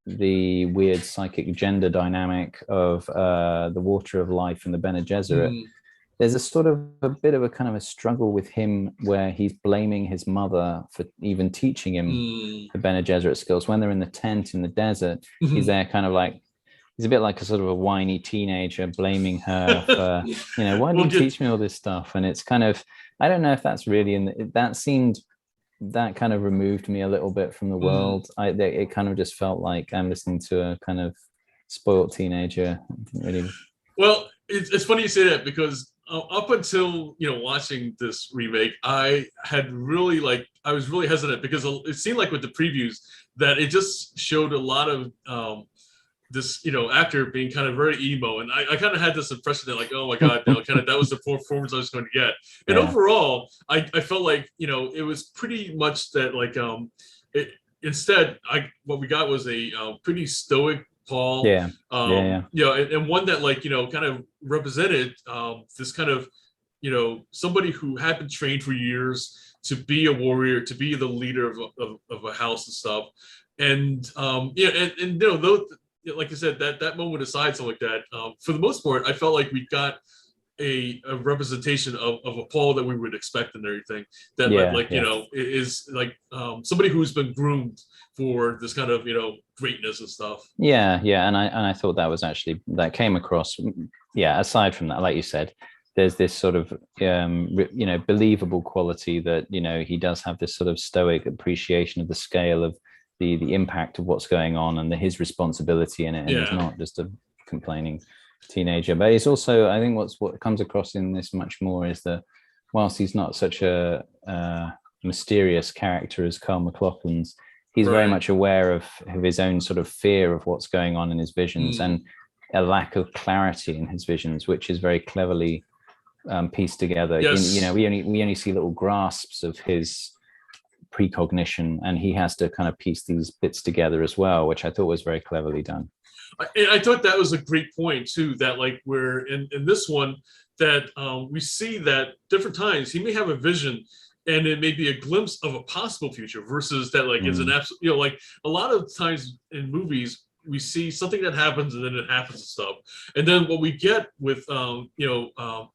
the weird psychic gender dynamic of the Water of Life and the Bene Gesserit. There's a sort of a bit of a kind of a struggle with him where he's blaming his mother for even teaching him the Bene Gesserit skills. When they're in the tent in the desert, he's there kind of like, he's a bit like a sort of a whiny teenager blaming her for, why did you teach me all this stuff? And it's kind of, I don't know if that's really that kind of removed me a little bit from the world. It kind of just felt like I'm listening to a kind of spoiled teenager. Well, it's funny you say that because up until watching this remake, I was really hesitant because it seemed like with the previews that it just showed a lot of this actor being kind of very emo, and I kind of had this impression that like, oh my god, kind of that was the performance I was going to get. And overall, I felt like it was pretty much that like what we got was a pretty stoic Paul, and one that like kind of represented this kind of somebody who had been trained for years to be a warrior, to be the leader of a house and stuff, and though, like I said, that moment aside, something like that, for the most part, I felt like we got a representation of a Paul that we would expect and everything. That is like somebody who's been groomed for this kind of greatness and stuff. And I thought that came across. Aside from that, like you said, there's this sort of believable quality that he does have this sort of stoic appreciation of the scale of the impact of what's going on and his responsibility in it, and he's not just a complaining teenager. But it's also, I think what comes across in this much more is the whilst he's not such a mysterious character as Kyle MacLachlan's, he's very much aware of his own sort of fear of what's going on in his visions and a lack of clarity in his visions, which is very cleverly pieced together. Yes. We only see little grasps of his precognition, and he has to kind of piece these bits together as well, which I thought was very cleverly done. I thought that was a great point too, that like we're in this one that we see that different times he may have a vision and it may be a glimpse of a possible future versus that like it's an absolute, like a lot of times in movies we see something that happens and then it happens and stuff, and then what we get with and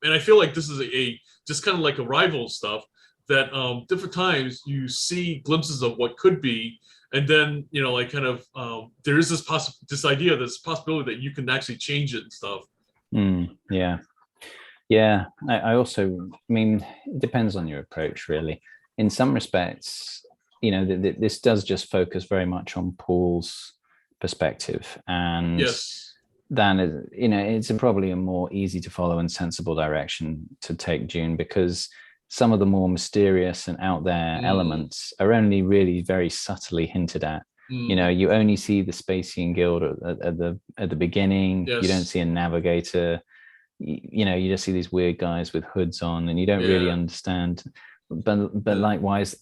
I feel like this is a just kind of like Arrival stuff, that different times you see glimpses of what could be, and then like kind of there is this idea, this possibility that you can actually change it and stuff. I also, I mean, it depends on your approach, really. In some respects, this does just focus very much on Paul's perspective, and then it's probably a more easy to follow and sensible direction to take Dune, because some of the more mysterious and out there elements are only really very subtly hinted at. You only see the Spacian Guild at the beginning. You don't see a navigator. You just see these weird guys with hoods on, and you don't really understand. But likewise,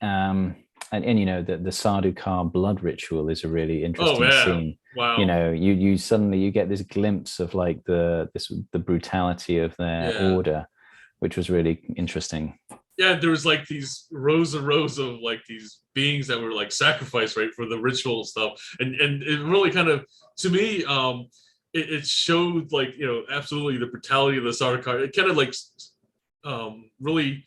and the Sardaukar blood ritual is a really interesting scene. Wow. You suddenly get this glimpse of like the brutality of their order, which was really interesting. Yeah, there was like these rows and rows of like these beings that were like sacrificed, right, for the ritual stuff, and it really kind of, to me, it showed like absolutely the brutality of the Sardaukar. It kind of like really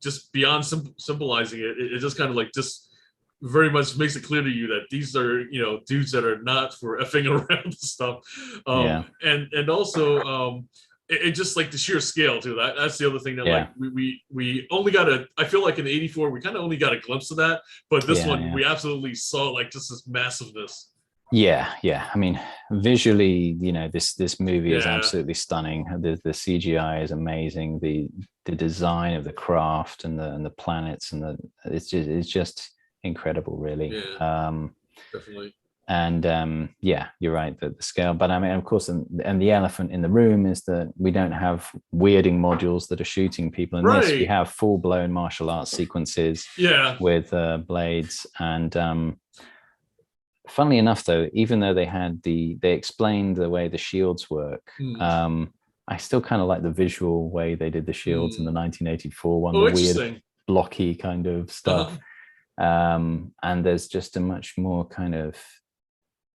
just beyond symbolizing it just kind of like just very much makes it clear to you that these are dudes that are not for effing around and stuff. And also it just like the sheer scale too. That's the other thing that like we only got I feel like in '84 we kind of only got a glimpse of that, but this one we absolutely saw like just this massiveness. I mean, visually, this movie is absolutely stunning. The CGI is amazing. The design of the craft and the planets and it's just incredible, really. Definitely. And you're right, the scale. But I mean, of course, and the elephant in the room is that we don't have weirding modules that are shooting people. In this, we have full-blown martial arts sequences with blades. And funnily enough, though, even though they explained the way the shields work, I still kind of like the visual way they did the shields in the 1984 one, the weird blocky kind of stuff. And there's just a much more kind of,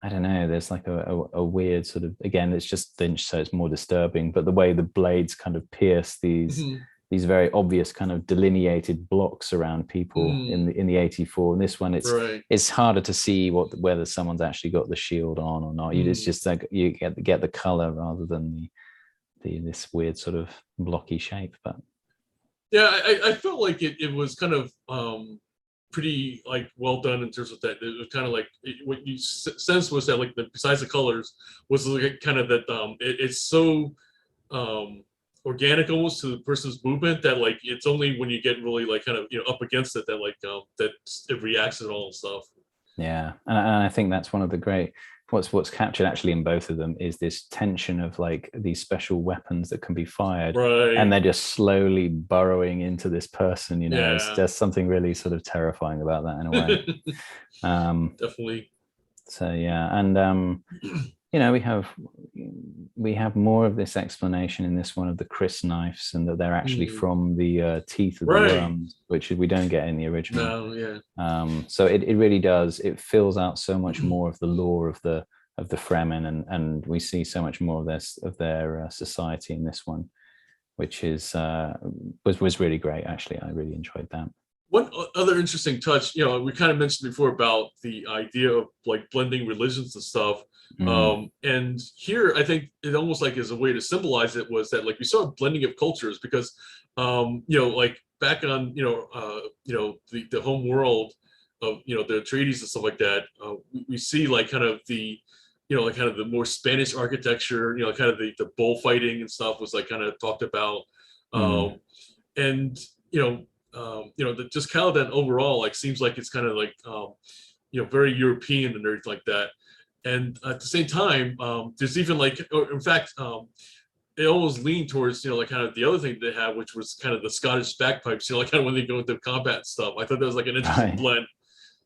I don't know, there's like a weird sort of, again, it's just Lynch, so it's more disturbing, but the way the blades kind of pierce these very obvious kind of delineated blocks around people in the 84. And this one, it's harder to see whether someone's actually got the shield on or not. It's just like you get the color rather than this weird sort of blocky shape. But I felt like it was kind of pretty like well done in terms of that. It was kind of like what you sense was that like besides the colors was like kind of that it's so organic almost to the person's movement that like it's only when you get really like kind of up against it that like that it reacts at all and stuff. And I think that's one of the great what's captured actually in both of them is this tension of like these special weapons that can be fired, and they're just slowly burrowing into this person. There's something really sort of terrifying about that in a way. Definitely. So and we have more of this explanation in this one of the Chris knives, and that they're actually from the teeth of the worms, which we don't get in the original. So it really does. It fills out so much more of the lore of the Fremen, and we see so much more of their society in this one, which is was really great. Actually, I really enjoyed that. One other interesting touch, we kind of mentioned before about the idea of like blending religions and stuff. And here, I think it almost like as a way to symbolize it was that like we saw a blending of cultures because, like back on, the home world of, the Atreides and stuff like that, we see like kind of the, like kind of the more Spanish architecture, kind of the bullfighting and stuff was like kind of talked about. And just Caladan overall like seems like it's kind of like very European and everything like that. And at the same time, there's even like, or in fact, it almost leaned towards like kind of the other thing they have, which was kind of the Scottish bagpipes. Like kind of when they go into combat and stuff. I thought that was like an interesting blend.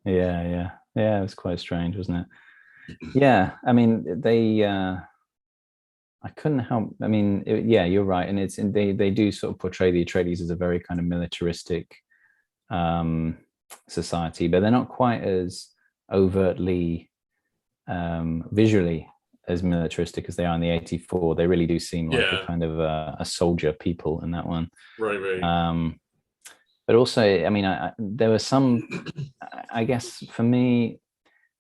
Yeah. It was quite strange, wasn't it? Yeah, I mean they. I couldn't help. I mean, you're right, and they do sort of portray the Atreides as a very kind of militaristic society, but they're not quite as overtly visually as militaristic as they are in the 84. They really do seem like a kind of a soldier people in that one. Right. But also, I mean, there were some. I guess for me,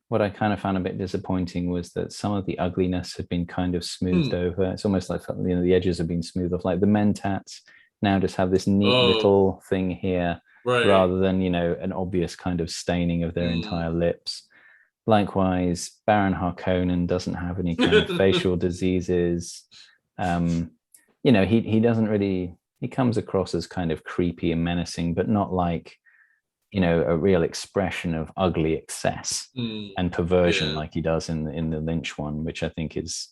what I kind of found a bit disappointing was that some of the ugliness had been kind of smoothed over. It's almost like the edges have been smoothed off. Like the Mentats now just have this neat little thing here, rather than an obvious kind of staining of their entire lips. Likewise, Baron Harkonnen doesn't have any kind of facial diseases. He doesn't really. He comes across as kind of creepy and menacing, but not like a real expression of ugly excess and perversion like he does in the Lynch one, which I think is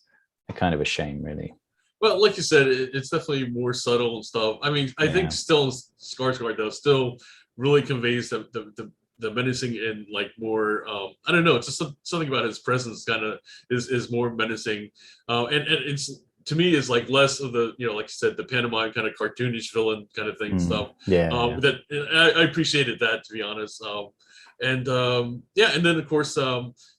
a kind of a shame, really. Well, like you said, it's definitely more subtle and stuff. I mean, I think still Skarsgård though still really conveys the menacing and like more. I don't know. It's just something about his presence kind of is more menacing, and it's. To me, is like less of the, like you said, the pantomime kind of cartoonish villain kind of thing stuff. That I appreciated that, to be honest. And then of course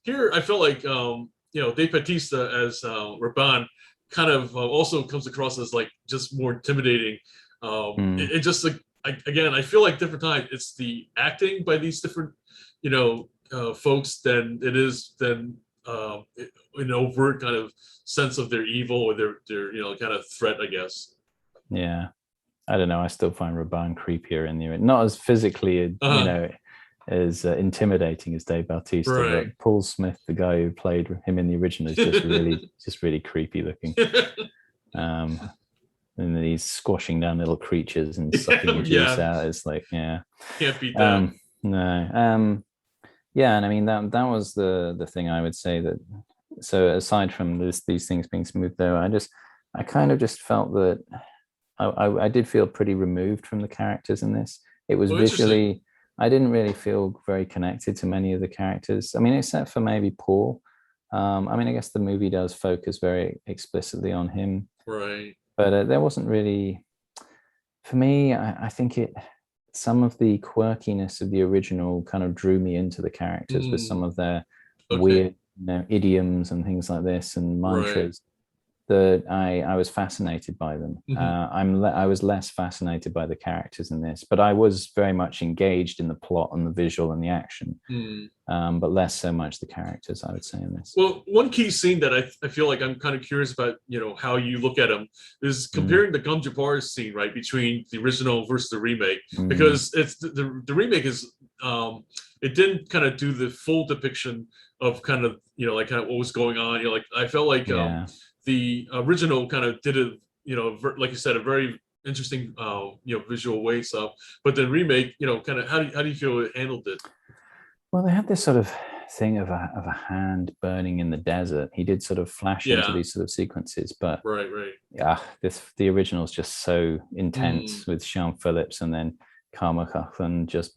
here I felt like Dave Bautista as Raban kind of also comes across as like just more intimidating. It just like I feel like different times it's the acting by these different folks than it is than an overt kind of sense of their evil or their kind of threat, I guess. Yeah, I don't know. I still find Raban creepier in the not as physically, as intimidating as Dave Bautista. But Paul Smith, the guy who played him in the original, is just really creepy looking. And then he's squashing down little creatures and sucking the juice out. It's like, can't beat that. No. Yeah, and I mean that was the thing I would say that. So aside from these things being smoothed over, I kind of just felt that I did feel pretty removed from the characters in this. It was visually, I didn't really feel very connected to many of the characters. I mean, except for maybe Paul. I mean, I guess the movie does focus very explicitly on him, right? But there wasn't really, for me. I think some of the quirkiness of the original kind of drew me into the characters with some of their weird idioms and things like this and mantras that I was fascinated by them. I was less fascinated by the characters in this, but I was very much engaged in the plot and the visual and the action, but less so much the characters, I would say, in this. Well, one key scene that I feel like I'm kind of curious about, how you look at them, is comparing the Gum Jabbar scene, right, between the original versus the remake, because it's the remake is it didn't kind of do the full depiction of kind of like kind of what was going on. Like I felt like the original kind of did it, like you said, a very interesting visual way stuff, but the remake, kind of how do you feel it handled it? Well, they had this sort of thing of a hand burning in the desert. He did sort of flash into these sort of sequences, but the original is just so intense with Siân Phillips and then Kyle MacLachlan just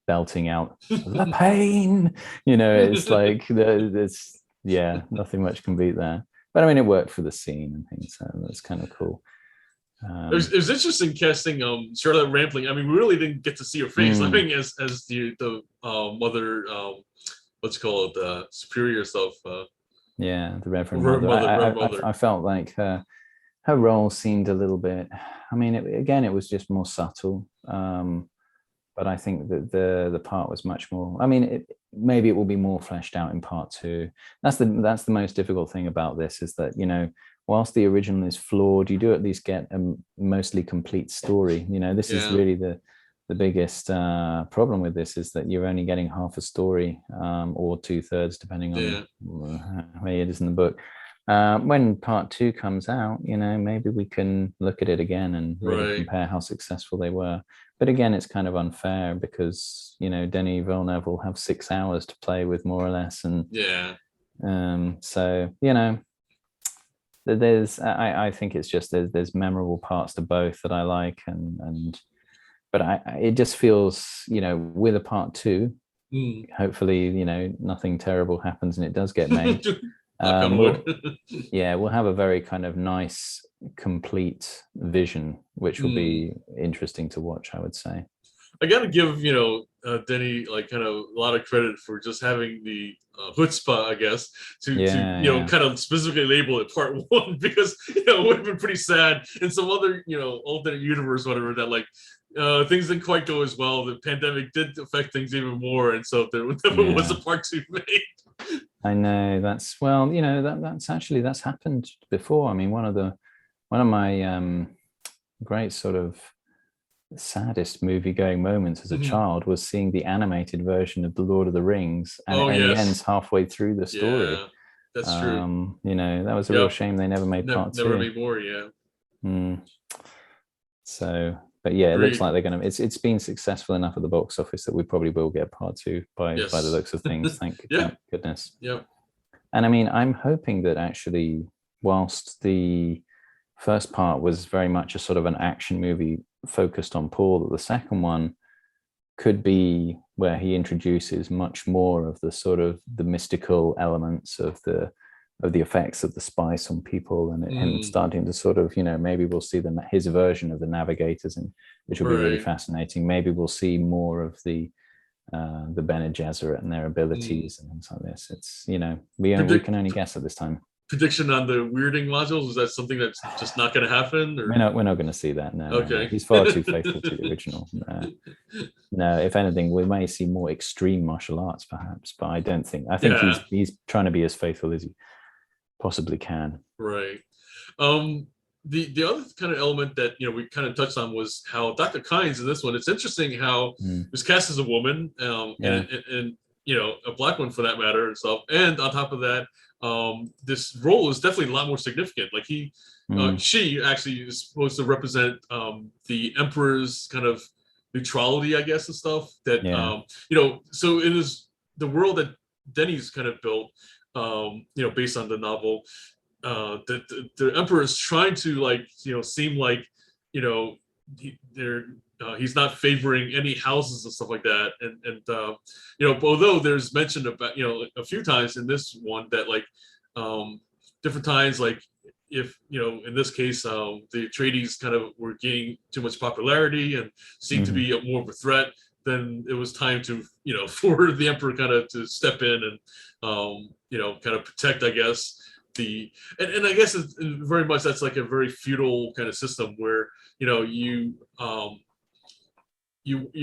belting out the pain. It's like there's nothing much can beat that. But I mean, it worked for the scene and things, so that's kind of cool. It was interesting casting Charlotte Rampling. I mean, we really didn't get to see her face. I think as the mother, what's called superior stuff. The Reverend Mother. I felt like her role seemed a little bit. I mean, it was just more subtle. But I think that the part was much more. I mean, maybe it will be more fleshed out in part 2. That's the most difficult thing about this, is that whilst the original is flawed, you do at least get a mostly complete story. This is really the biggest problem with this, is that you're only getting half a story or 2/3, depending on where it is in the book. When part 2 comes out, maybe we can look at it again and really compare how successful they were. But again, it's kind of unfair because, Denis Villeneuve will have 6 hours to play with, more or less. And so, I think it's just there's memorable parts to both that I like. But it just feels, with a part 2, hopefully, nothing terrible happens and it does get made. We'll have a very kind of nice, complete vision, which will be interesting to watch, I would say. I got to give, Denny, kind of a lot of credit for just having the chutzpah, I guess, to kind of specifically label it part 1, because, it would have been pretty sad in some other, alternate universe, whatever, that things didn't quite go as well. The pandemic did affect things even more. And so there never was a part 2 made. I know that's that's happened before. I mean, one of my great sort of saddest movie going moments as a child was seeing the animated version of The Lord of the Rings, and it ends halfway through the story. Yeah, that's true. That was a real shame they never made part 2. Never made more, So, but yeah, it looks like they're going to. It's been successful enough at the box office that we probably will get part 2 by the looks of things. Thank goodness. Yeah. And I mean, I'm hoping that actually, whilst the first part was very much a sort of an action movie focused on Paul, that the second one could be where he introduces much more of the sort of the mystical elements of the effects of the spice on people, and him starting to sort of, maybe we'll see his version of the navigators, and which will be really fascinating. Maybe we'll see more of the Bene Gesserit and their abilities and things like this. It's, we can only guess at this time. Prediction on the weirding modules, is that something that's just not going to happen? Or? We're not going to see that. No. Okay. No. He's far too faithful to the original. No, if anything, we may see more extreme martial arts, perhaps. But I don't think. I think he's trying to be as faithful as he possibly can. Right. The other kind of element that we kind of touched on was how Dr. Kynes in this one. It's interesting how it was cast as a woman, and a black one for that matter and stuff. And on top of that, this role is definitely a lot more significant. Like she actually is supposed to represent the Emperor's kind of neutrality, I guess, and stuff. That so it is the world that Denny's kind of built, based on the novel. The Emperor is trying to seem like he's not favoring any houses and stuff like that, and although there's mention about a few times in this one that different times, like if in this case the Atreides kind of were gaining too much popularity and seemed to be more of a threat, then it was time to for the Emperor kind of to step in and kind of protect, I guess, and I guess it's very much that's like a very feudal kind of system where you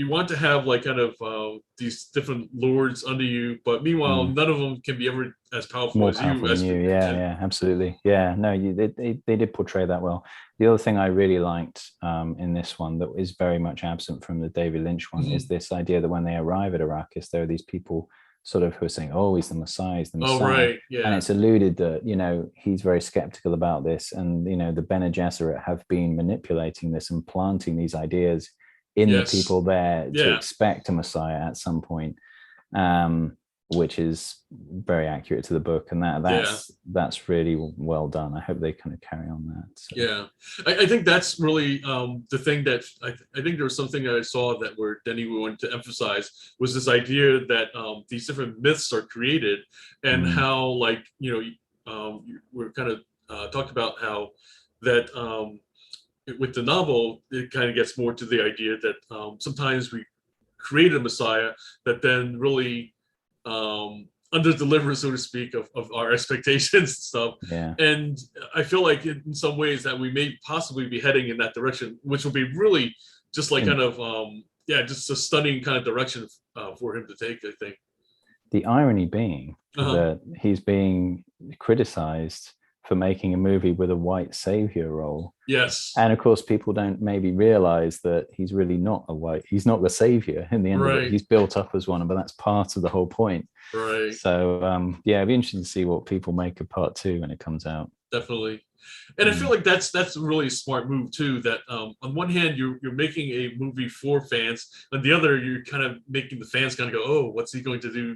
want to have these different lords under you, but meanwhile none of them can be ever as powerful as you. Yeah, absolutely. Yeah, no, they did portray that well. The other thing I really liked in this one that is very much absent from the David Lynch one is this idea that when they arrive at Arrakis, there are these people sort of who are saying, "Oh, he's the Messiah, he's the Messiah." Oh, right, yeah. And it's alluded that he's very skeptical about this, and the Bene Gesserit have been manipulating this and planting these ideas in the people there to expect a Messiah at some point, which is very accurate to the book, and that's really well done. I hope they kind of carry on that. So. Yeah, I think that's really the thing that I think there was something that I saw that where Denny wanted to emphasize was this idea that these different myths are created, and how we're kind of talked about how that with the novel it kind of gets more to the idea that sometimes we create a Messiah that then really under delivers, so to speak, of our expectations and stuff. Yeah. And I feel like in some ways that we may possibly be heading in that direction, which will be really just kind of just a stunning kind of direction for him to take, I think. The irony being that he's being criticized for making a movie with a white savior role. Yes. And of course, people don't maybe realize that he's really not he's not the savior in the end of it. He's built up as one, but that's part of the whole point. Right. So yeah, it'd be interesting to see what people make of part 2 when it comes out. Definitely. And I feel like that's a really smart move too, that on one hand you're making a movie for fans, on the other you're kind of making the fans kind of go, oh, what's he going to do,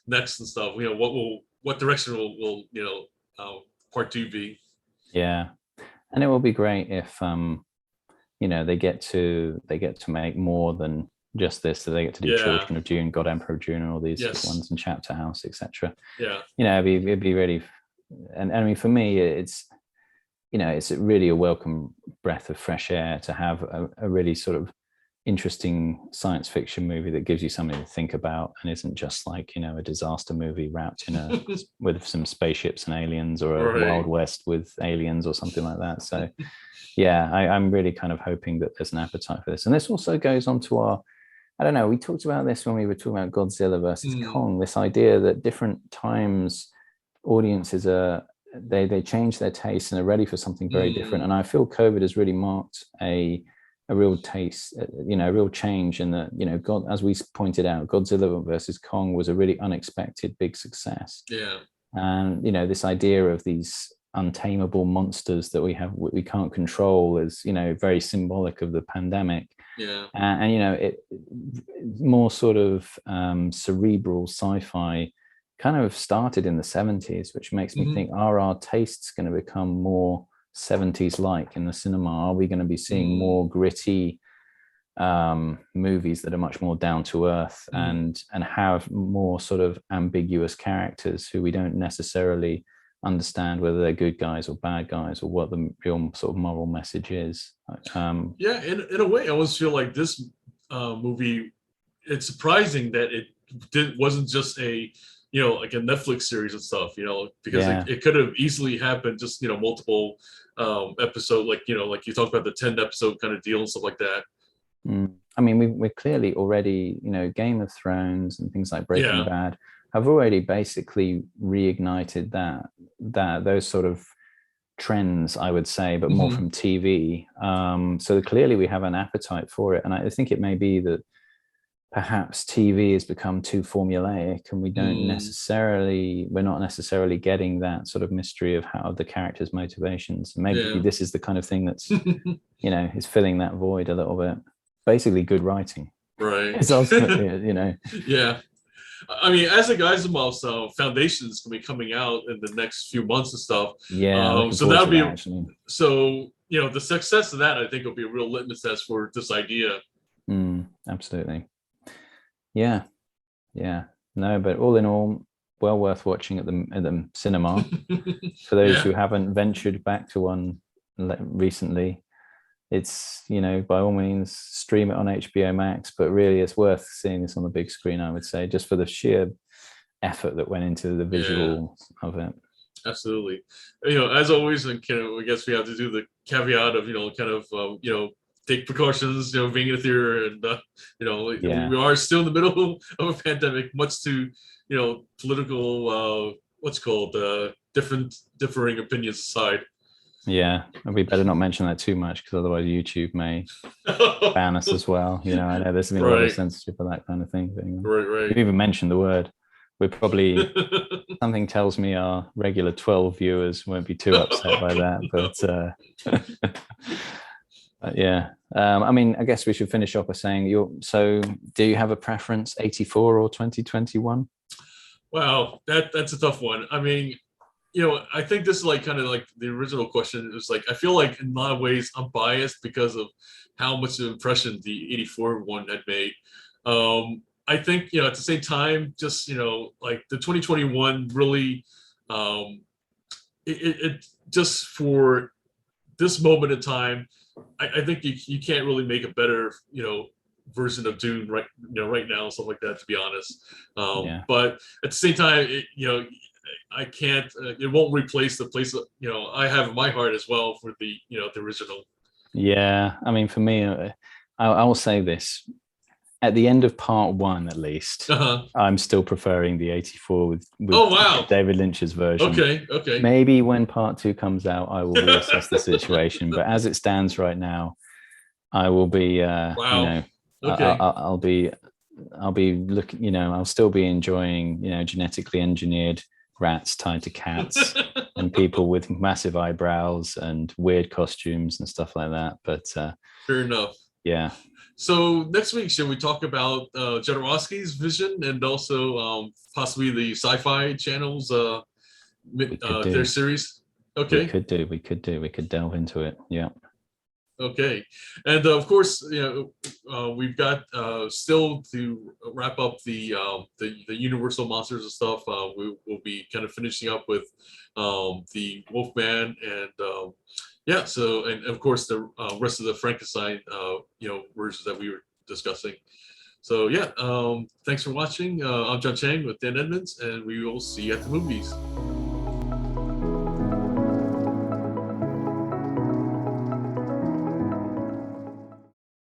next and stuff, what direction will part 2 be. Yeah. And it will be great if they get to make more than just this, so they get to do Children of Dune, God Emperor of Dune, and all these ones, and Chapter House, etc. Yeah. It'd be really, and I mean, for me, it's really a welcome breath of fresh air to have a really sort of interesting science fiction movie that gives you something to think about and isn't just like, a disaster movie wrapped in with some spaceships and aliens, or a Wild West with aliens or something like that. So yeah, I'm really kind of hoping that there's an appetite for this. And this also goes on to I don't know, we talked about this when we were talking about Godzilla versus Kong, this idea that different times audiences they change their tastes and are ready for something very different. And I feel COVID has really marked a real taste, a real change in that, God, as we pointed out, Godzilla versus Kong was a really unexpected big success. Yeah. And, this idea of these untamable monsters that we can't control is, very symbolic of the pandemic. Yeah. And it more sort of cerebral sci-fi kind of started in the 70s, which makes me think, are our tastes going to become more 70s like in the cinema? Are we going to be seeing more gritty movies that are much more down to earth and have more sort of ambiguous characters who we don't necessarily understand whether they're good guys or bad guys, or what the real sort of moral message is? In a way, I always feel like this movie, it's surprising that it wasn't just like a Netflix series and stuff, because it could have easily happened just, multiple episode, like you talked about the 10 episode kind of deal and stuff like that. I mean, we're clearly already, Game of Thrones and things like Breaking Bad have already basically reignited those sort of trends, I would say, but more from TV. So clearly we have an appetite for it. And I think it may be that perhaps TV has become too formulaic, and we're not necessarily getting that sort of mystery of how the characters' motivations. Maybe this is the kind of thing that's, is filling that void a little bit. Basically, good writing. Right. It's ultimately, Yeah. I mean, as a Asimov's Foundation is going to be coming out in the next few months and stuff. Yeah. So that'll be the success of that, I think, will be a real litmus test for this idea. Absolutely. Yeah. No, but all in all, well worth watching at the cinema. For those who haven't ventured back to one recently, it's, by all means, stream it on HBO Max, but really it's worth seeing this on the big screen, I would say, just for the sheer effort that went into the visual of it. Absolutely. As always, and I guess we have to do the caveat of, take precautions, being in a theater, and we are still in the middle of a pandemic, much to political differing opinions aside. Yeah, and we better not mention that too much, because otherwise YouTube may ban us as well. I know there's been a lot of censorship for that kind of thing. Right. If you even mentioned the word, we're probably something tells me our regular 12 viewers won't be too upset by that. But yeah, I mean, I guess we should finish off by saying so do you have a preference, 84 or 2021? Wow, that's a tough one. I mean, I think this is kind of like the original question. It was like, I feel like in a lot of ways I'm biased because of how much of an impression the 84 one had made. I think, at the same time, just, like the 2021 really, it just for this moment in time, I think you can't really make a better, version of Dune right now and stuff like that, to be honest. But at the same time, I can't. It won't replace the place that I have in my heart as well for the the original. Yeah, I mean, for me, I will say this: at the end of part 1, at least, I'm still preferring the 84 with oh wow, David Lynch's version. Okay. Maybe when part 2 comes out, I will reassess the situation. But as it stands right now, I will be, wow. I'll be looking, I'll still be enjoying, genetically engineered rats tied to cats and people with massive eyebrows and weird costumes and stuff like that. But fair enough. Yeah. So next week, should we talk about Jodorowsky's vision and also possibly the Sci-Fi Channel's their series? Okay. We could delve into it. Yeah. Okay, and of course, we've got still to wrap up the Universal monsters and stuff. We will be kind of finishing up with the Wolfman and so and of course the rest of the Frankenstein versions that we were discussing. So thanks for watching. I'm John Chang with Dan Edmonds, and we will see you at the movies.